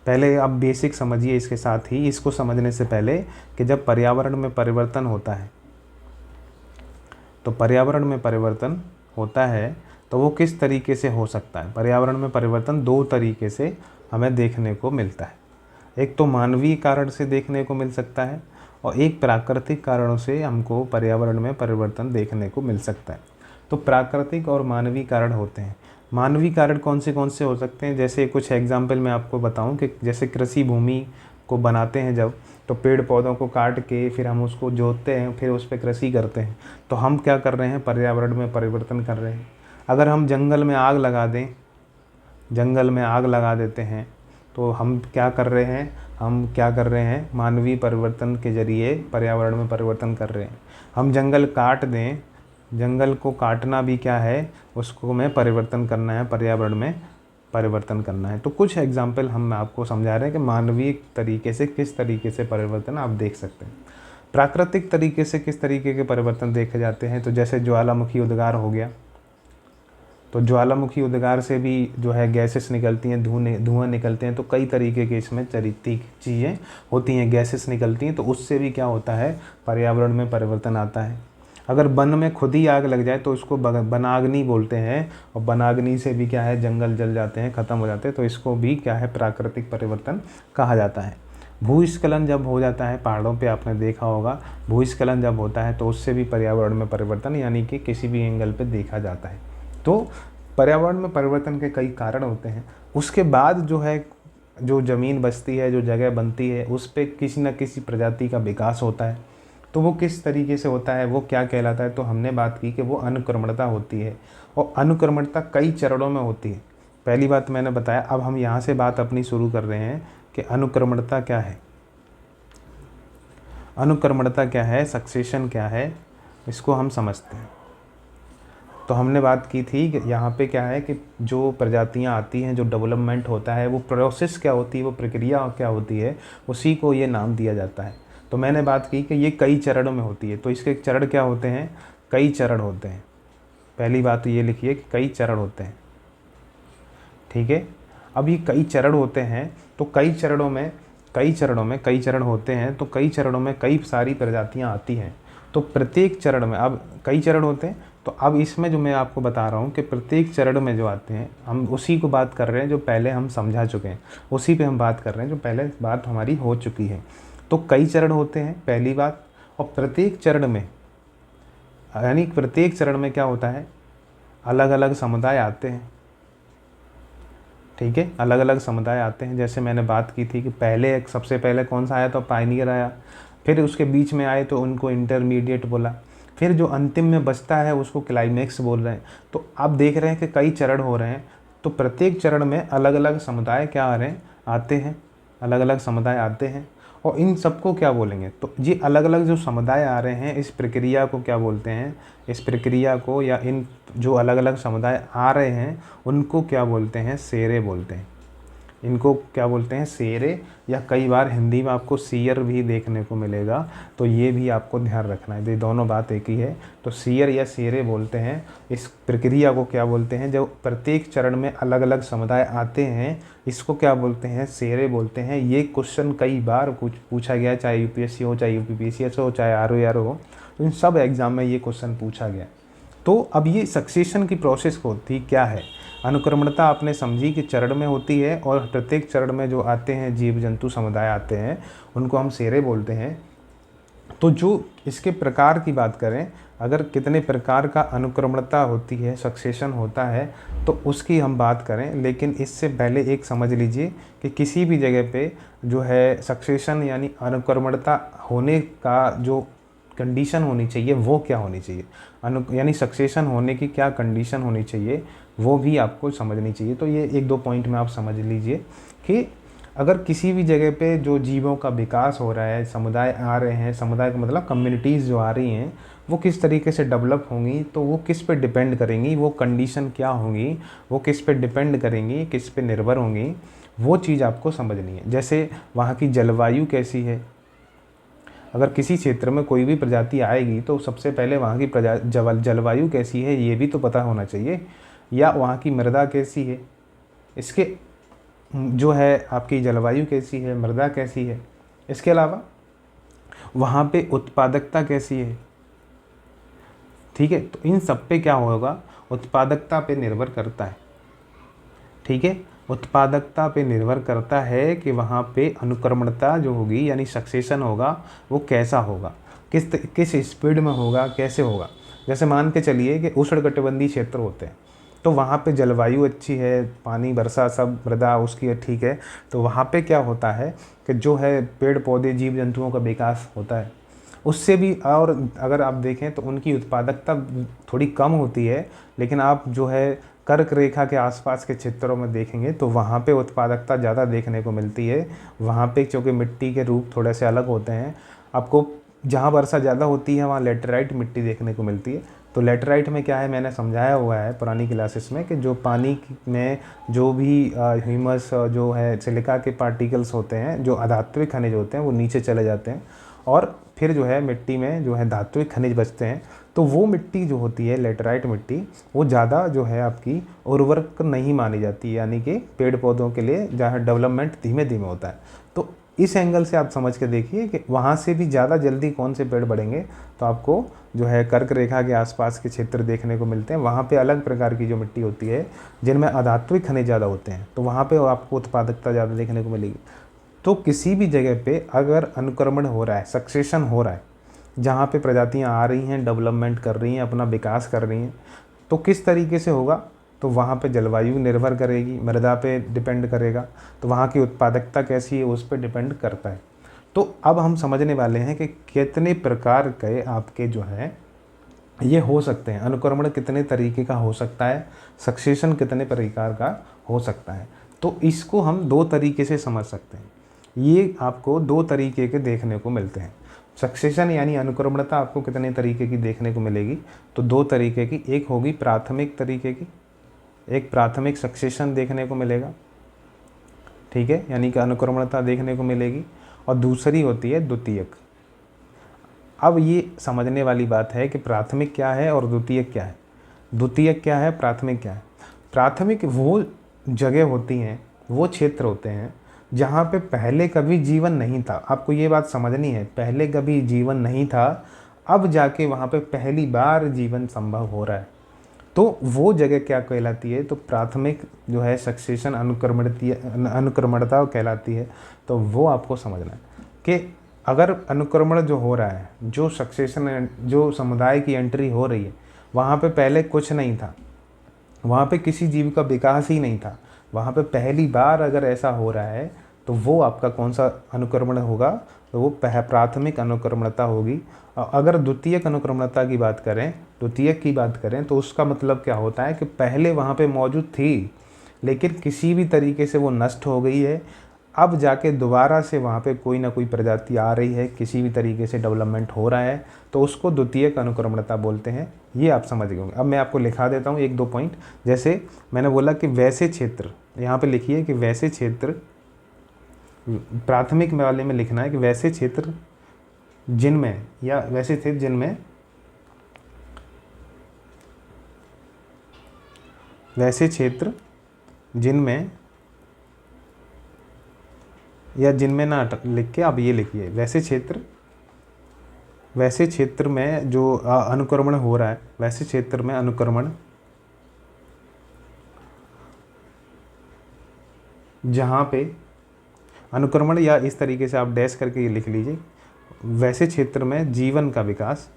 पहले आप बेसिक समझिए इसके साथ ही, इसको समझने से पहले, कि जब पर्यावरण में परिवर्तन होता है, तो पर्यावरण में परिवर्तन होता है तो वो किस तरीके से हो सकता है? पर्यावरण में परिवर्तन दो तरीके से हमें देखने को मिलता है। एक तो मानवीय कारण से देखने को मिल सकता है, और एक प्राकृतिक कारणों से हमको पर्यावरण में परिवर्तन देखने को मिल सकता है। तो प्राकृतिक और मानवीय कारण होते हैं। मानवीय कारण कौन से हो सकते हैं? जैसे कुछ एग्जाम्पल मैं आपको बताऊं कि जैसे कृषि भूमि को बनाते हैं जब, तो पेड़ पौधों को काट के फिर हम उसको जोतते हैं, फिर उस पर कृषि करते हैं, तो हम क्या कर रहे हैं? पर्यावरण में परिवर्तन कर रहे हैं। अगर हम जंगल में आग लगा दें, जंगल में आग लगा देते हैं, तो हम क्या कर रहे हैं? मानवीय परिवर्तन के जरिए पर्यावरण में परिवर्तन कर रहे हैं। हम जंगल काट दें जंगल को काटना भी क्या है, उसको में परिवर्तन करना है, पर्यावरण में परिवर्तन करना है। तो कुछ एग्जाम्पल हम आपको समझा रहे हैं कि मानवीय तरीके से किस तरीके से परिवर्तन आप देख सकते हैं। प्राकृतिक तरीके से किस तरीके के परिवर्तन देखे जाते हैं, तो जैसे ज्वालामुखी उद्गार हो गया, तो ज्वालामुखी उद्गार से भी जो है गैसेस निकलती हैं, धुआं निकलते हैं। तो कई तरीके के इसमें चरित्रिक चीज़ें होती हैं, गैसेस निकलती हैं, तो उससे भी क्या होता है, पर्यावरण में परिवर्तन आता है। अगर वन में खुद ही आग लग जाए तो उसको वनाग्नि बोलते हैं, और वनाग्नि से भी क्या है, जंगल जल जाते हैं, ख़त्म हो जाते हैं। तो इसको भी क्या है, प्राकृतिक परिवर्तन कहा जाता है। भूस्खलन जब हो जाता है, पहाड़ों पे आपने देखा होगा, भूस्खलन जब होता है तो उससे भी पर्यावरण में परिवर्तन यानी कि किसी भी एंगल पे देखा जाता है। तो पर्यावरण में परिवर्तन के कई कारण होते हैं। उसके बाद जो है, जो ज़मीन बचती है, जो जगह बनती है, उस पे किसी न किसी प्रजाति का विकास होता है। तो वो किस तरीके से होता है, वो क्या कहलाता है, तो हमने बात की कि वो अनुक्रमणता होती है, और अनुक्रमणता कई चरणों में होती है। पहली बात मैंने बताया। अब हम यहाँ से बात अपनी शुरू कर रहे हैं कि अनुक्रमणता क्या है, अनुक्रमणता क्या है, सक्सेशन क्या है, इसको हम समझते हैं। तो हमने बात की थी कि यहाँ पे क्या है कि जो प्रजातियाँ आती हैं, जो डेवलपमेंट होता है, वो प्रोसेस क्या होती है, वो प्रक्रिया क्या होती है, उसी को ये नाम दिया जाता है। तो मैंने बात की कि ये कई चरणों में होती है। तो इसके चरण क्या होते हैं, कई चरण होते हैं। पहली बात तो ये लिखिए कि कई चरण होते हैं, ठीक है। अब ये कई चरण होते हैं, तो कई चरण होते हैं, तो कई चरणों में कई सारी प्रजातियाँ आती हैं। तो प्रत्येक चरण में, अब कई चरण होते हैं, तो अब इसमें जो मैं आपको बता रहा हूँ कि प्रत्येक चरण में जो आते हैं, हम उसी को बात कर रहे हैं जो पहले हम समझा चुके हैं, उसी पे हम बात कर रहे हैं जो पहले बात हमारी हो चुकी है। तो कई चरण होते हैं, पहली बात। और प्रत्येक चरण में, यानी प्रत्येक चरण में क्या होता है, अलग अलग समुदाय आते हैं, ठीक है, अलग अलग समुदाय आते हैं। जैसे मैंने बात की थी कि पहले सबसे पहले कौन सा आया, तो पायनियर आया, फिर उसके बीच में आए तो उनको इंटरमीडिएट बोला, फिर जो अंतिम में बचता है उसको क्लाइमेक्स बोल रहे हैं। तो आप देख रहे हैं कि कई चरण हो रहे हैं, तो प्रत्येक चरण में अलग अलग समुदाय क्या आ रहे हैं, आते हैं, अलग अलग समुदाय आते हैं। और इन सबको क्या बोलेंगे, तो ये अलग अलग जो समुदाय आ रहे हैं, इस प्रक्रिया को क्या बोलते हैं, इस प्रक्रिया को, या इन जो अलग अलग समुदाय आ रहे हैं उनको क्या बोलते हैं, सेरे बोलते हैं। इनको क्या बोलते हैं, सेरे, या कई बार हिंदी में आपको सीयर भी देखने को मिलेगा। तो ये भी आपको ध्यान रखना है, ये दोनों बात एक ही है। तो सीयर या सेरे बोलते हैं। इस प्रक्रिया को क्या बोलते हैं, जब प्रत्येक चरण में अलग अलग समुदाय आते हैं, इसको क्या बोलते हैं, सेरे बोलते हैं। ये क्वेश्चन कई बार कुछ पूछा गया, चाहे यूपीएससी हो, चाहे यूपीपीसीएस हो, चाहे आरओ हो, तो इन सब एग्जाम में ये क्वेश्चन पूछा गया। तो अब ये सक्सेशन की प्रोसेस होती क्या है, अनुक्रमणता आपने समझी कि चरण में होती है, और प्रत्येक चरण में जो आते हैं जीव जंतु समुदाय आते हैं उनको हम सेरे बोलते हैं। तो जो इसके प्रकार की बात करें, अगर कितने प्रकार का अनुक्रमणता होती है, सक्सेशन होता है, तो उसकी हम बात करें। लेकिन इससे पहले एक समझ लीजिए कि किसी भी जगह पे जो है सक्सेशन यानी अनुक्रमणता होने का जो कंडीशन होनी चाहिए वो क्या होनी चाहिए, यानी सक्सेशन होने की क्या कंडीशन होनी चाहिए, वो भी आपको समझनी चाहिए। तो ये एक दो पॉइंट में आप समझ लीजिए कि अगर किसी भी जगह पे जो जीवों का विकास हो रहा है, समुदाय आ रहे हैं, समुदाय का मतलब कम्युनिटीज़ जो आ रही हैं, वो किस तरीके से डेवलप होंगी, तो वो किस पे डिपेंड करेंगी, वो कंडीशन क्या होंगी, वो किस पे डिपेंड करेंगी, किस पे निर्भर होंगी, वो चीज़ आपको समझनी है। जैसे वहाँ की जलवायु कैसी है, अगर किसी क्षेत्र में कोई भी प्रजाति आएगी तो सबसे पहले वहाँ की जलवायु कैसी है ये भी तो पता होना चाहिए, या वहाँ की मृदा कैसी है, इसके जो है आपकी जलवायु कैसी है, मृदा कैसी है, इसके अलावा वहाँ पे उत्पादकता कैसी है, ठीक है। तो इन सब पे क्या होगा, उत्पादकता पे निर्भर करता है, ठीक है। उत्पादकता पे निर्भर करता है कि वहाँ पे अनुक्रमणता जो होगी यानी सक्सेशन होगा वो कैसा होगा, किस स्पीड में होगा, कैसे होगा। जैसे मान के चलिए कि उष्णकटिबंधीय क्षेत्र होते हैं, तो वहाँ पे जलवायु अच्छी है, पानी वर्षा सब मृदा उसकी ठीक है, तो वहाँ पे क्या होता है कि जो है पेड़ पौधे जीव जंतुओं का विकास होता है उससे भी। और अगर आप देखें तो उनकी उत्पादकता थोड़ी कम होती है, लेकिन आप जो है कर्क रेखा के आसपास के क्षेत्रों में देखेंगे तो वहाँ पे उत्पादकता ज़्यादा देखने को मिलती है। वहाँ पे क्योंकि मिट्टी के रूप थोड़े से अलग होते हैं, आपको जहाँ वर्षा ज़्यादा होती है वहाँ लेटराइट मिट्टी देखने को मिलती है, तो लेटराइट में क्या है, मैंने समझाया हुआ है पुरानी क्लासेस में कि जो पानी में जो भी ह्यूमस जो है सिलिका के पार्टिकल्स होते हैं, जो अधात्विक खनिज होते हैं, वो नीचे चले जाते हैं और फिर जो है मिट्टी में जो है धात्विक खनिज बचते हैं। तो वो मिट्टी जो होती है लेटराइट मिट्टी, वो ज़्यादा जो है आपकी उर्वरक नहीं मानी जाती, यानी कि पेड़ पौधों के लिए जहाँ डेवलपमेंट धीमे धीमे होता है। तो इस एंगल से आप समझ के देखिए कि वहाँ से भी ज़्यादा जल्दी कौन से पेड़ बढ़ेंगे। तो आपको जो है कर्क रेखा के आसपास के क्षेत्र देखने को मिलते हैं, वहाँ पे अलग प्रकार की जो मिट्टी होती है जिनमें अधात्विक खनिज ज़्यादा होते हैं, तो वहाँ पे आपको उत्पादकता ज़्यादा देखने को मिलेगी। तो किसी भी जगह पे अगर अनुक्रमण हो रहा है, सक्सेशन हो रहा है, जहाँ पे प्रजातियाँ आ रही हैं, डेवलपमेंट कर रही हैं, अपना विकास कर रही हैं, तो किस तरीके से होगा, तो वहाँ पे जलवायु निर्भर करेगी, मृदा पे डिपेंड करेगा, तो वहाँ की उत्पादकता कैसी है उस पर डिपेंड करता है। तो अब हम समझने वाले हैं कि कितने प्रकार के आपके जो है ये हो सकते हैं, अनुक्रमण कितने तरीके का हो सकता है, सक्सेशन कितने प्रकार का हो सकता है। तो इसको हम दो तरीके से समझ सकते हैं। ये आपको दो तरीके के देखने को मिलते हैं। सक्सेशन यानी अनुक्रमणता आपको कितने तरीके की देखने को मिलेगी, तो दो तरीके की। एक होगी प्राथमिक तरीके की, एक प्राथमिक सक्सेशन देखने को मिलेगा, ठीक है, यानी कि अनुक्रमणता देखने को मिलेगी, और दूसरी होती है द्वितीयक। अब ये समझने वाली बात है कि प्राथमिक क्या है और द्वितीयक क्या है। द्वितीयक क्या है, प्राथमिक क्या है। प्राथमिक वो जगह होती हैं, वो क्षेत्र होते हैं जहाँ पे पहले कभी जीवन नहीं था। आपको ये बात समझनी है, पहले कभी जीवन नहीं था, अब जाके वहाँ पे पहली बार जीवन संभव हो रहा है। तो वो जगह क्या कहलाती है, तो प्राथमिक जो है सक्सेशन अनुक्रमणता कहलाती है। तो वो आपको समझना है कि अगर अनुक्रमण जो हो रहा है, जो सक्सेशन, जो समुदाय की एंट्री हो रही है, वहाँ पे पहले कुछ नहीं था, वहाँ पे किसी जीव का विकास ही नहीं था, वहाँ पे पहली बार अगर ऐसा हो रहा है, तो वो आपका कौन सा अनुक्रमण होगा, तो वो प्राथमिक अनुक्रमणता होगी। अगर द्वितीयक अनुक्रमणता की बात करें, द्वितीयक की बात करें, तो उसका मतलब क्या होता है कि पहले वहाँ पे मौजूद थी, लेकिन किसी भी तरीके से वो नष्ट हो गई है, अब जाके दोबारा से वहाँ पे कोई ना कोई प्रजाति आ रही है, किसी भी तरीके से डेवलपमेंट हो रहा है, तो उसको द्वितीयक अनुक्रमणता बोलते हैं। ये आप समझ गए होंगे। अब मैं आपको लिखा देता हूँ एक दो पॉइंट। जैसे मैंने बोला कि वैसे क्षेत्र, यहाँ पे लिखिए कि वैसे क्षेत्र, प्राथमिक वाले में लिखना है कि वैसे क्षेत्र जिनमें, या वैसे क्षेत्र जिनमें, वैसे क्षेत्र जिनमें, या जिनमें ना लिख के आप ये लिखिए, वैसे क्षेत्र, वैसे क्षेत्र में जो अनुक्रमण हो रहा है, वैसे क्षेत्र में अनुक्रमण जहाँ पे अनुक्रमण, या इस तरीके से आप डैश करके ये लिख लीजिए, वैसे क्षेत्र में जीवन का विकास,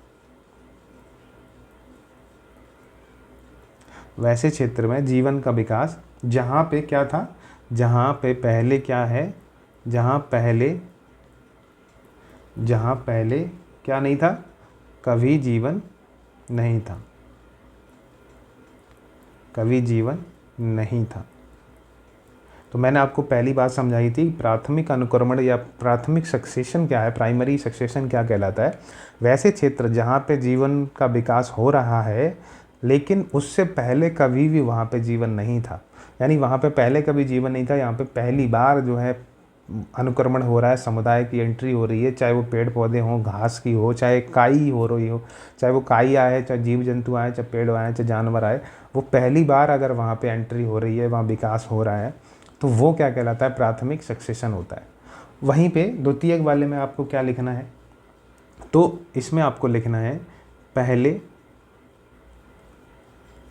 वैसे क्षेत्र में जीवन का विकास, जहाँ पे क्या था, जहाँ पे पहले क्या है, जहाँ पहले क्या नहीं था, कभी जीवन नहीं था, कभी जीवन नहीं था। तो मैंने आपको पहली बात समझाई थी, प्राथमिक अनुक्रमण या प्राथमिक सक्सेशन क्या है, प्राइमरी सक्सेशन क्या कहलाता है। वैसे क्षेत्र जहाँ पे जीवन का विकास हो रहा है, लेकिन उससे पहले कभी भी वहाँ पे जीवन नहीं था, यानी वहाँ पे पहले कभी जीवन नहीं था, यहाँ पे पहली बार जो है अनुक्रमण हो रहा है, समुदाय की एंट्री हो रही है, चाहे वो पेड़ पौधे हों, घास की हो, चाहे काई हो रही हो, चाहे वो काई आए, चाहे जीव जंतु आए, चाहे पेड़ आए, चाहे जानवर आए, वो पहली बार अगर वहाँ पे एंट्री हो रही है, वहाँ विकास हो रहा है, तो वो क्या कहलाता है, प्राथमिक सक्सेशन होता है। वहीं पे द्वितीयक वाले में आपको क्या लिखना है, तो इसमें आपको लिखना है पहले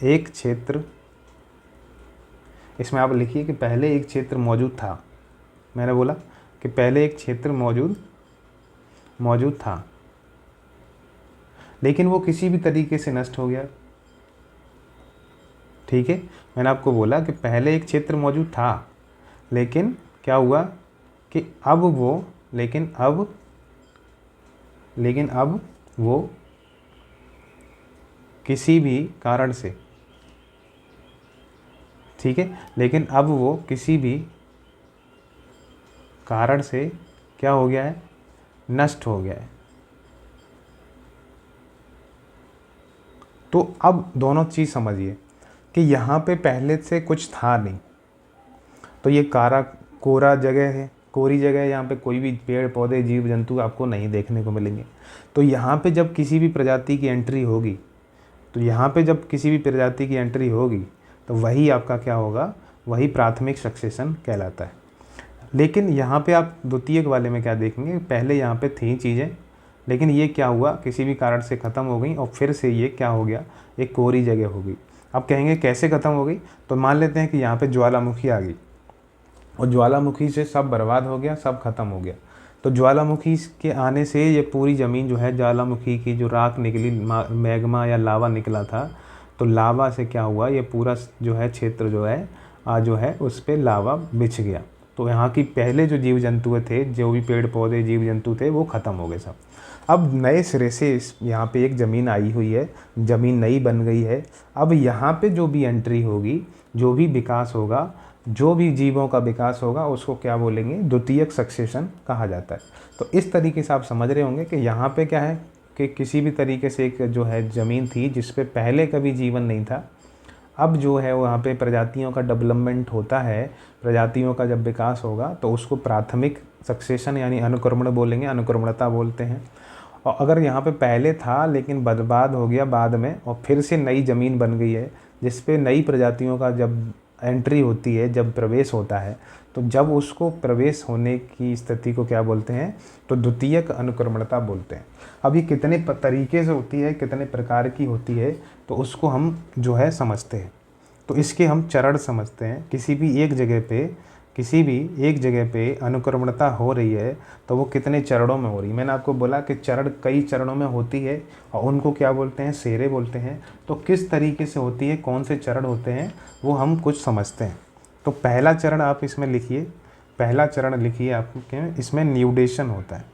एक क्षेत्र, इसमें आप लिखिए कि पहले एक क्षेत्र मौजूद था। मैंने बोला कि पहले एक क्षेत्र मौजूद था, लेकिन वो किसी भी तरीके से नष्ट हो गया, ठीक है। मैंने आपको बोला कि पहले एक क्षेत्र मौजूद था, लेकिन क्या हुआ कि अब वो, लेकिन अब वो किसी भी कारण से, ठीक है, लेकिन अब वो किसी भी कारण से क्या हो गया है, नष्ट हो गया है, तो अब दोनों चीज़ समझिए कि यहाँ पे पहले से कुछ था नहीं, तो ये कोरा जगह है, कोरी जगह है, यहाँ पे कोई भी पेड़ पौधे जीव जंतु आपको नहीं देखने को मिलेंगे। तो यहाँ पे जब किसी भी प्रजाति की एंट्री होगी, तो यहाँ पे जब किसी भी प्रजाति की एंट्री होगी तो वही आपका क्या होगा, वही प्राथमिक सक्सेशन कहलाता है। लेकिन यहाँ पे आप द्वितीयक वाले में क्या देखेंगे, पहले यहाँ पे थी चीज़ें, लेकिन ये क्या हुआ, किसी भी कारण से ख़त्म हो गई और फिर से ये क्या हो गया, एक कोरी जगह हो गई। अब कहेंगे कैसे ख़त्म हो गई, तो मान लेते हैं कि यहाँ पे ज्वालामुखी आ गई और ज्वालामुखी से सब बर्बाद हो गया, सब ख़त्म हो गया। तो ज्वालामुखी के आने से ये पूरी ज़मीन जो है, ज्वालामुखी की जो राख निकली, मैग्मा या लावा निकला था, तो लावा से क्या हुआ, ये पूरा जो है क्षेत्र जो है जो है उस पर लावा बिछ गया। तो यहाँ की पहले जो जीव जंतु थे, जो भी पेड़ पौधे जीव जंतु थे, वो ख़त्म हो गए सब। अब नए सिरे से यहाँ पे एक ज़मीन आई हुई है, ज़मीन नई बन गई है। अब यहाँ पे जो भी एंट्री होगी, जो भी विकास होगा, जो भी जीवों का विकास होगा, उसको क्या बोलेंगे, द्वितीयक सक्सेशन कहा जाता है। तो इस तरीके से आप समझ रहे होंगे कि यहाँ पे क्या है कि किसी भी तरीके से एक जो है ज़मीन थी जिस पे पहले कभी जीवन नहीं था। अब जो है वहाँ पे प्रजातियों का डेवलपमेंट होता है, प्रजातियों का जब विकास होगा तो उसको प्राथमिक सक्सेशन यानी अनुक्रमण बोलेंगे, अनुक्रमणता बोलते हैं। और अगर यहाँ पे पहले था लेकिन बर्बाद हो गया बाद में और फिर से नई ज़मीन बन गई है जिस पे नई प्रजातियों का जब एंट्री होती है, जब प्रवेश होता है, तो जब उसको प्रवेश होने की स्थिति को क्या बोलते हैं, तो द्वितीयक अनुक्रमणता बोलते हैं। अब ये कितने तरीके से होती है, कितने प्रकार की होती है, तो उसको हम जो है समझते हैं। तो इसके हम चरण समझते हैं। किसी भी एक जगह पे अनुक्रमणता हो रही है तो वो कितने चरणों में हो रही है। मैंने आपको बोला कि चरण कई चरणों में होती है और उनको क्या बोलते हैं, सेरे बोलते हैं। तो किस तरीके से होती है, कौन से चरण होते हैं, वो हम कुछ समझते हैं। तो पहला चरण आप इसमें लिखिए, पहला चरण लिखिए आपके, इसमें न्यूडेशन होता है।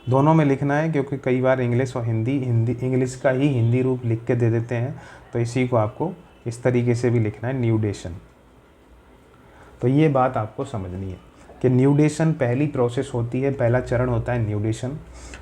दोनों में लिखना है क्योंकि कई बार इंग्लिश और हिंदी इंग्लिश का ही हिंदी रूप लिख के दे देते हैं, तो इसी को आपको इस तरीके से भी लिखना है, न्यूडेशन। तो ये बात आपको समझनी है कि न्यूडेशन पहली प्रोसेस होती है, पहला चरण होता है न्यूडेशन।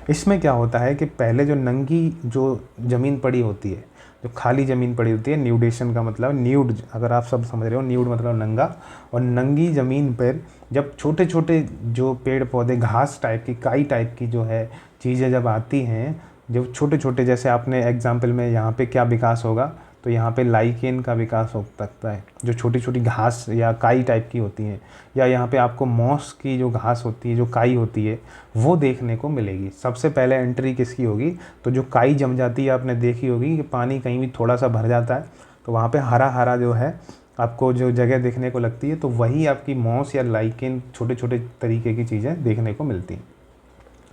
इसमें क्या होता है कि पहले जो नंगी जो ज़मीन पड़ी होती है, जो खाली ज़मीन पड़ी होती है, न्यूडेशन का मतलब न्यूड, अगर आप सब समझ रहे हो, न्यूड मतलब नंगा। और नंगी ज़मीन पर जब छोटे छोटे जो पेड़ पौधे, घास टाइप की, काई टाइप की जो है चीज़ें जब आती हैं, जब छोटे छोटे, जैसे आपने एग्जाम्पल में यहाँ पे क्या विकास होगा, तो यहाँ पे लाइकेन का विकास हो सकता है, जो छोटी छोटी घास या काई टाइप की होती हैं, या यहाँ पे आपको मॉस की जो घास होती है, जो काई होती है, वो देखने को मिलेगी। सबसे पहले एंट्री किसकी होगी, तो जो काई जम जाती है, आपने देखी होगी कि पानी कहीं भी थोड़ा सा भर जाता है तो वहाँ पे हरा हरा जो है आपको जो जगह देखने को लगती है, तो वही आपकी मॉस या लाइकेन, छोटे छोटे तरीके की चीज़ें देखने को मिलती हैं।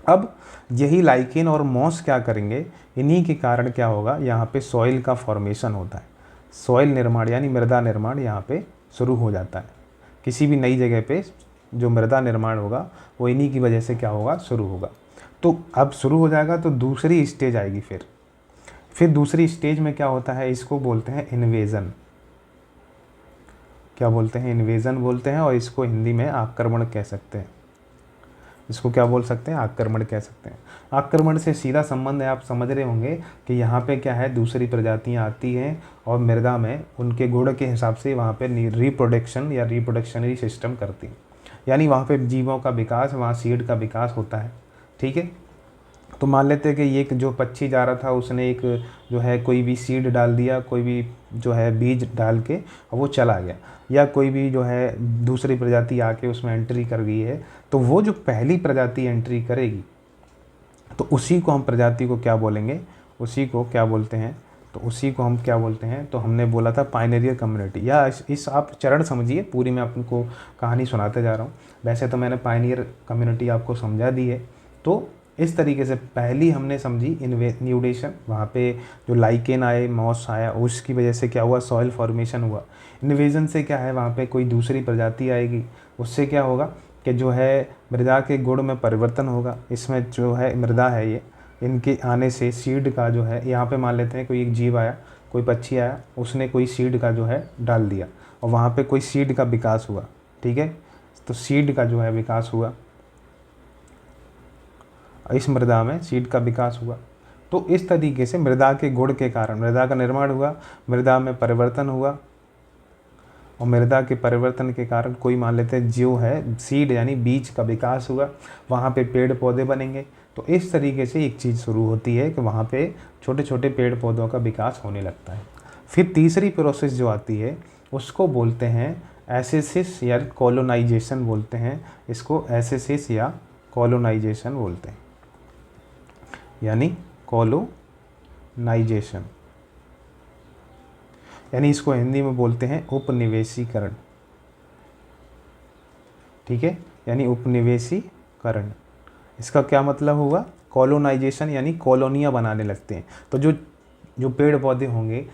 अब यही लाइकेन और मॉस क्या करेंगे, इन्हीं के कारण क्या होगा, यहाँ पे सॉइल का फॉर्मेशन होता है। सॉइल निर्माण यानी मृदा निर्माण यहाँ पे शुरू हो जाता है। किसी भी नई जगह पे जो मृदा निर्माण होगा वो इन्हीं की वजह से क्या होगा, शुरू होगा। तो अब शुरू हो जाएगा तो दूसरी स्टेज आएगी। फिर दूसरी स्टेज में क्या होता है, इसको बोलते हैं इन्वेजन। क्या बोलते हैं, इन्वेजन बोलते हैं, और इसको हिंदी में आक्रमण कह सकते हैं। इसको क्या बोल सकते हैं, आक्रमण कह सकते हैं। आक्रमण से सीधा संबंध है, आप समझ रहे होंगे कि यहाँ पे क्या है, दूसरी प्रजातियाँ आती हैं और मृदा में उनके गुण के हिसाब से वहाँ पे रिप्रोडक्शन या रिप्रोडक्शनरी सिस्टम करती हैं, यानी वहाँ पे जीवों का विकास, वहाँ सीड का विकास होता है। ठीक है, तो मान लेते हैं कि ये जो पक्षी जा रहा था उसने एक जो है कोई भी सीड डाल दिया, कोई भी जो है बीज डाल के, और वो चला गया, या कोई भी जो है दूसरी प्रजाति आके उसमें एंट्री कर गई है, तो वो जो पहली प्रजाति एंट्री करेगी तो उसी को हम प्रजाति को क्या बोलेंगे, उसी को क्या बोलते हैं, तो उसी को हम क्या बोलते हैं, तो हमने बोला था पायनियर कम्युनिटी। या इस आप चरण समझिए, पूरी मैं आपको कहानी सुनाते जा रहा हूँ। वैसे तो मैंने पायनियर कम्युनिटी आपको समझा दी है। तो इस तरीके से पहली हमने समझी न्यूडेशन, वहाँ पे जो लाइकेन आए, मॉस आया, उसकी वजह से क्या हुआ, सॉइल फॉर्मेशन हुआ। इन्वेजन से क्या है, वहाँ पे कोई दूसरी प्रजाति आएगी, उससे क्या होगा कि जो है मृदा के गुण में परिवर्तन होगा। इसमें जो है मृदा है ये, इनके आने से सीड का जो है, यहाँ पे मान लेते हैं कोई एक जीव आया, कोई पक्षी आया, उसने कोई सीड का जो है डाल दिया और वहाँ पे कोई सीड का विकास हुआ। ठीक है, तो सीड का जो है विकास हुआ, इस मृदा में सीड का विकास हुआ। तो इस तरीके से मृदा के गुण के कारण मृदा का निर्माण हुआ, मृदा में परिवर्तन हुआ, और मृदा के परिवर्तन के कारण कोई मान लेते हैं जो है सीड यानी बीज का विकास हुआ, वहाँ पे पेड़ पौधे बनेंगे। तो इस तरीके से एक चीज़ शुरू होती है कि वहाँ पे छोटे छोटे पेड़ पौधों का विकास होने लगता है। फिर तीसरी प्रोसेस जो आती है उसको बोलते हैं एसिसिस या कॉलोनाइजेशन बोलते हैं। इसको एसिसिस या कॉलोनाइजेशन बोलते हैं, यानी कॉलोनाइजेशन, यानी इसको हिंदी में बोलते हैं उपनिवेशीकरण। ठीक है, यानी उपनिवेशीकरण, इसका क्या मतलब हुआ? कॉलोनाइजेशन यानी कॉलोनियाँ बनाने लगते हैं। तो जो जो पेड़ पौधे होंगे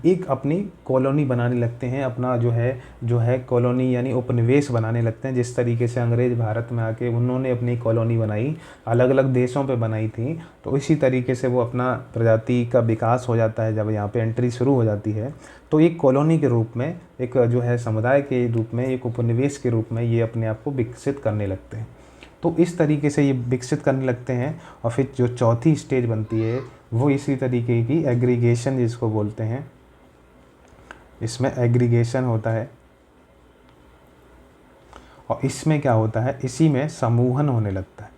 एक अपनी कॉलोनी बनाने लगते हैं, अपना जो है कॉलोनी यानी उपनिवेश बनाने लगते हैं। जिस तरीके से अंग्रेज़ भारत में आके उन्होंने अपनी कॉलोनी बनाई, अलग अलग देशों पे बनाई थी, तो इसी तरीके से वो अपना प्रजाति का विकास हो जाता है। जब यहाँ पे एंट्री शुरू हो जाती है तो एक कॉलोनी के रूप में, एक जो है समुदाय के रूप में, एक उपनिवेश के रूप में ये अपने आप को विकसित करने लगते हैं। तो इस तरीके से ये विकसित करने लगते हैं। और फिर जो चौथी स्टेज बनती है वो इसी तरीके की एग्रीगेशन जिसको बोलते हैं, इसमें एग्रीगेशन होता है। और इसमें क्या होता है, इसी में समूहन होने लगता है।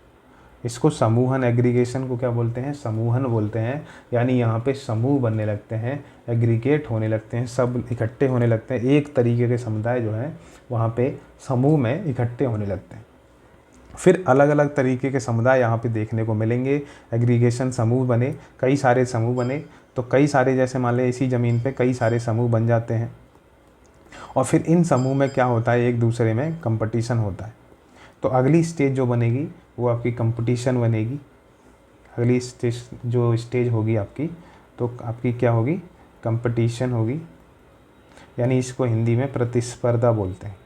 इसको समूहन, एग्रीगेशन को क्या बोलते हैं? समूहन बोलते हैं। यानी यहाँ पे समूह बनने लगते हैं, एग्रीगेट होने लगते हैं, सब इकट्ठे होने लगते हैं। एक तरीके के समुदाय जो है वहाँ पे समूह में इकट्ठे होने लगते हैं। फिर अलग अलग तरीके के समुदाय यहाँ पे देखने को मिलेंगे। एग्रीगेशन समूह बने, कई सारे समूह बने, तो कई सारे जैसे मान लें इसी ज़मीन पे कई सारे समूह बन जाते हैं। और फिर इन समूह में क्या होता है, एक दूसरे में कंपटीशन होता है। तो अगली स्टेज जो बनेगी वो आपकी कंपटीशन बनेगी। अगली स्टेज होगी आपकी, तो आपकी क्या होगी? कंपटीशन होगी, यानी इसको हिंदी में प्रतिस्पर्धा बोलते हैं।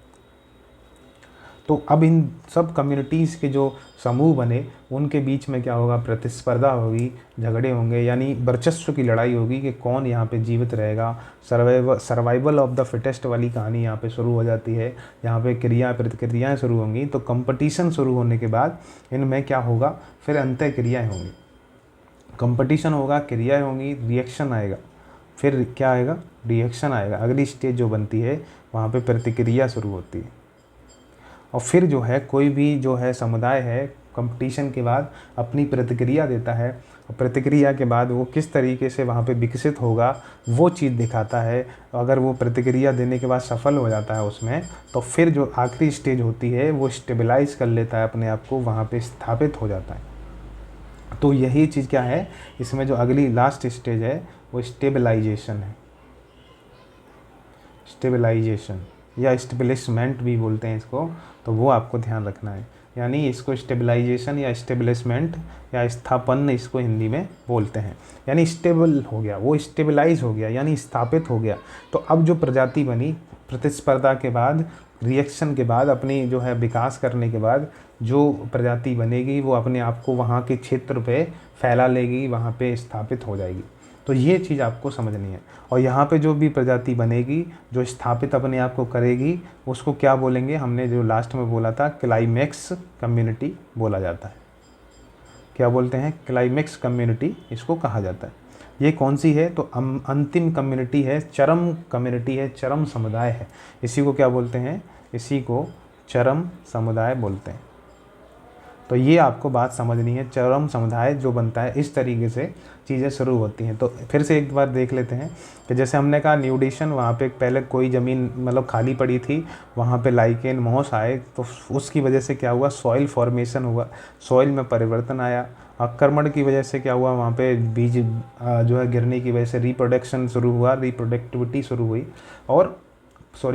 तो अब इन सब कम्युनिटीज़ के जो समूह बने उनके बीच में क्या होगा? प्रतिस्पर्धा होगी, झगड़े होंगे, यानी वर्चस्व की लड़ाई होगी कि कौन यहाँ पे जीवित रहेगा। सर्वाइवल ऑफ द फिटेस्ट वाली कहानी यहाँ पे शुरू हो जाती है। यहाँ पे क्रिया प्रतिक्रियाएँ शुरू होंगी। तो कंपटीशन शुरू होने के बाद इनमें क्या होगा? फिर अंतः क्रियाएँ होंगी। कंपटीशन होगा, क्रियाएँ होंगी, रिएक्शन आएगा, फिर क्या आएगा? रिएक्शन आएगा। अगली स्टेज जो बनती है वहाँ पे प्रतिक्रिया शुरू होती है। और फिर जो है कोई भी जो है समुदाय है कंपटीशन के बाद अपनी प्रतिक्रिया देता है, और प्रतिक्रिया के बाद वो किस तरीके से वहाँ पे विकसित होगा वो चीज़ दिखाता है। अगर वो प्रतिक्रिया देने के बाद सफल हो जाता है उसमें, तो फिर जो आखिरी स्टेज होती है वो स्टेबलाइज कर लेता है अपने आप को, वहाँ पे स्थापित हो जाता है। तो यही चीज़ क्या है, इसमें जो अगली लास्ट स्टेज है वो स्टेबलाइजेशन है। स्टेबलाइजेशन या स्टेब्लिशमेंट भी बोलते हैं इसको, तो वो आपको ध्यान रखना है। यानी इसको स्टेबलाइजेशन या स्टेब्लिशमेंट या स्थापन इसको हिंदी में बोलते हैं। यानी स्टेबल हो गया, वो स्टेबलाइज हो गया, यानी स्थापित हो गया। तो अब जो प्रजाति बनी, प्रतिस्पर्धा के बाद, रिएक्शन के बाद, अपनी जो है विकास करने के बाद जो प्रजाति बनेगी वो अपने आप को वहाँ के क्षेत्र पे फैला लेगी, वहाँ पे स्थापित हो जाएगी। तो ये चीज़ आपको समझनी है। और यहाँ पे जो भी प्रजाति बनेगी, जो स्थापित अपने आप को करेगी, उसको क्या बोलेंगे? हमने जो लास्ट में बोला था क्लाइमेक्स कम्युनिटी बोला जाता है। क्या बोलते हैं? क्लाइमेक्स कम्युनिटी इसको कहा जाता है। ये कौन सी है? तो अंतिम कम्युनिटी है, चरम कम्युनिटी है, चरम समुदाय है। इसी को क्या बोलते हैं? इसी को चरम समुदाय बोलते हैं। तो ये आपको बात समझनी है। चरम समुदाय जो बनता है इस तरीके से चीज़ें शुरू होती हैं। तो फिर से एक बार देख लेते हैं कि जैसे हमने कहा न्यूडिशन, वहाँ पे पहले कोई ज़मीन मतलब खाली पड़ी थी, वहाँ पे लाइकेन मॉस आए, तो उसकी वजह से क्या हुआ? सॉइल फॉर्मेशन हुआ, सॉइल में परिवर्तन आया। आक्रमण की वजह से क्या हुआ? वहाँ पे बीज जो है गिरने की वजह से रिप्रोडक्शन शुरू हुआ, रिप्रोडक्टिविटी शुरू हुई। और तो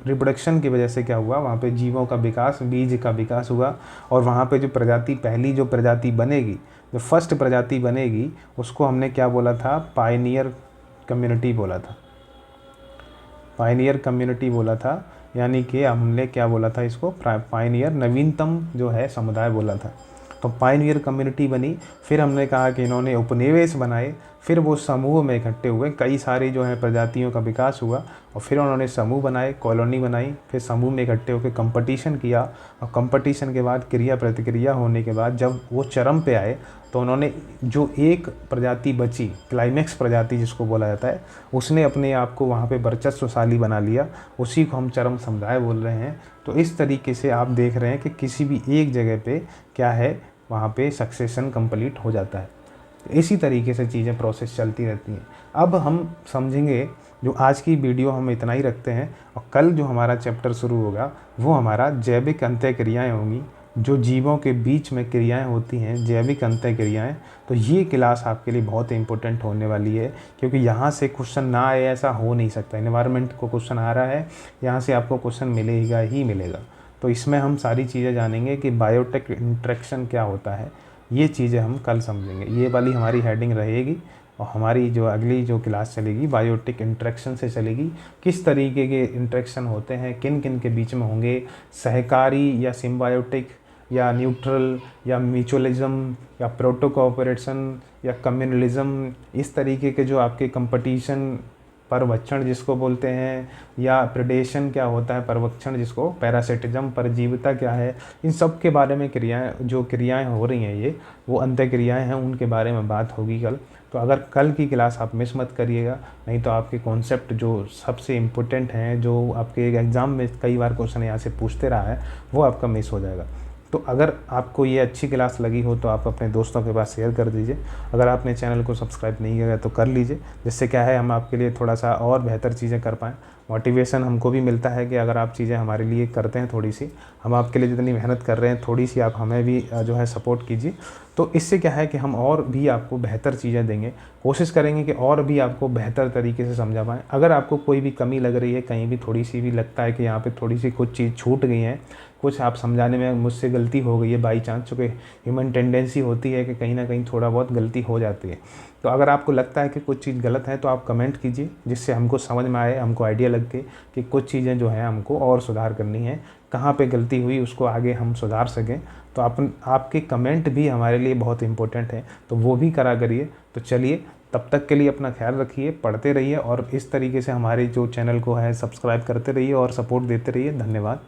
रिप्रोडक्शन की वजह से क्या हुआ? वहाँ पे जीवों का विकास, बीज का विकास हुआ। और वहाँ पे जो प्रजाति, पहली जो प्रजाति बनेगी, जो फर्स्ट प्रजाति बनेगी, उसको हमने क्या बोला था? पायनियर कम्युनिटी बोला था। पायनियर कम्युनिटी बोला था, यानी कि हमने क्या बोला था इसको? पायनियर, नवीनतम जो है समुदाय बोला था। तो पायनियर कम्युनिटी बनी। फिर हमने कहा कि इन्होंने उपनिवेश बनाए, फिर वो समूह में इकट्ठे हुए, कई सारी जो है प्रजातियों का विकास हुआ और फिर उन्होंने समूह बनाए, कॉलोनी बनाई, फिर समूह में इकट्ठे होकर कंपटीशन किया और कंपटीशन के बाद क्रिया प्रतिक्रिया होने के बाद जब वो चरम पे आए तो उन्होंने जो एक प्रजाति बची, क्लाइमेक्स प्रजाति जिसको बोला जाता है, उसने अपने आप को वहाँ पे वर्चस्वशाली बना लिया, उसी को हम चरम समुदाय बोल रहे हैं। तो इस तरीके से आप देख रहे हैं कि किसी भी एक जगह पे क्या है, वहाँ पे सक्सेशन कंप्लीट हो जाता है। इसी तरीके से चीज़ें प्रोसेस चलती रहती हैं। अब हम समझेंगे, जो आज की वीडियो हम इतना ही रखते हैं और कल जो हमारा चैप्टर शुरू होगा वो हमारा जैविक अंतःक्रियाएँ होंगी, जो जीवों के बीच में क्रियाएं होती हैं, जैविक अंतःक्रियाएं। तो ये क्लास आपके लिए बहुत इंपॉर्टेंट होने वाली है, क्योंकि यहाँ से क्वेश्चन ना आए ऐसा हो नहीं सकता। एनवायरनमेंट को क्वेश्चन आ रहा है, यहाँ से आपको क्वेश्चन मिलेगा ही मिलेगा। तो इसमें हम सारी चीज़ें जानेंगे कि बायोटेक इंटरेक्शन क्या होता है, ये चीज़ें हम कल समझेंगे। ये वाली हमारी हेडिंग रहेगी और हमारी जो अगली जो क्लास चलेगी बायोटिक इंटरेक्शन से चलेगी। किस तरीके के इंटरेक्शन होते हैं, किन किन के बीच में होंगे, सहकारी या सिम्बायोटिक या न्यूट्रल या म्यूचुअलिज्म या प्रोटो कोऑपरेशन या कम्युनलिज्म, इस तरीके के जो आपके कंपटीशन, परभक्षण जिसको बोलते हैं, या प्रेडेशन क्या होता है, परभक्षण जिसको, पैरासिटिज्म, परजीविता क्या है, इन सब के बारे में क्रियाएं हो रही हैं, ये वो अंतःक्रियाएं हैं, उनके बारे में बात होगी कल। तो अगर कल की क्लास आप मिस मत करिएगा, नहीं तो आपके कॉन्सेप्ट जो सबसे इम्पोर्टेंट हैं, जो आपके एग्ज़ाम में कई बार क्वेश्चन यहाँ से पूछते रहा है, वो आपका मिस हो जाएगा। तो अगर आपको ये अच्छी क्लास लगी हो तो आप अपने दोस्तों के पास शेयर कर दीजिए। अगर आपने चैनल को सब्सक्राइब नहीं किया तो कर लीजिए, जिससे क्या है हम आपके लिए थोड़ा सा और बेहतर चीज़ें कर पाएँ। मोटिवेशन हमको भी मिलता है कि अगर आप चीज़ें हमारे लिए करते हैं, थोड़ी सी हम आपके लिए जितनी मेहनत कर रहे हैं, थोड़ी सी आप हमें भी जो है सपोर्ट कीजिए। तो इससे क्या है कि हम और भी आपको बेहतर चीज़ें देंगे, कोशिश करेंगे कि और भी आपको बेहतर तरीके से समझा पाएँ। अगर आपको कोई भी कमी लग रही है, कहीं भी थोड़ी सी भी लगता है कि यहाँ पे थोड़ी सी कुछ चीज़ छूट गई है, कुछ आप समझाने में मुझसे गलती हो गई है बाई चांस, चूँकि ह्यूमन टेंडेंसी होती है कि कहीं ना कहीं थोड़ा बहुत गलती हो जाती है। तो अगर आपको लगता है कि कुछ चीज़ गलत है तो आप कमेंट कीजिए, जिससे हमको समझ में आए, हमको आइडिया लग के कि कुछ चीज़ें जो हैं हमको और सुधार करनी है, कहाँ पे गलती हुई उसको आगे हम सुधार सकें। तो आपके कमेंट भी हमारे लिए बहुत इंपॉर्टेंट है, तो वो भी करा करिए। तो चलिए, तब तक के लिए अपना ख्याल रखिए, पढ़ते रहिए और इस तरीके से हमारे जो चैनल को है सब्सक्राइब करते रहिए और सपोर्ट देते रहिए। धन्यवाद।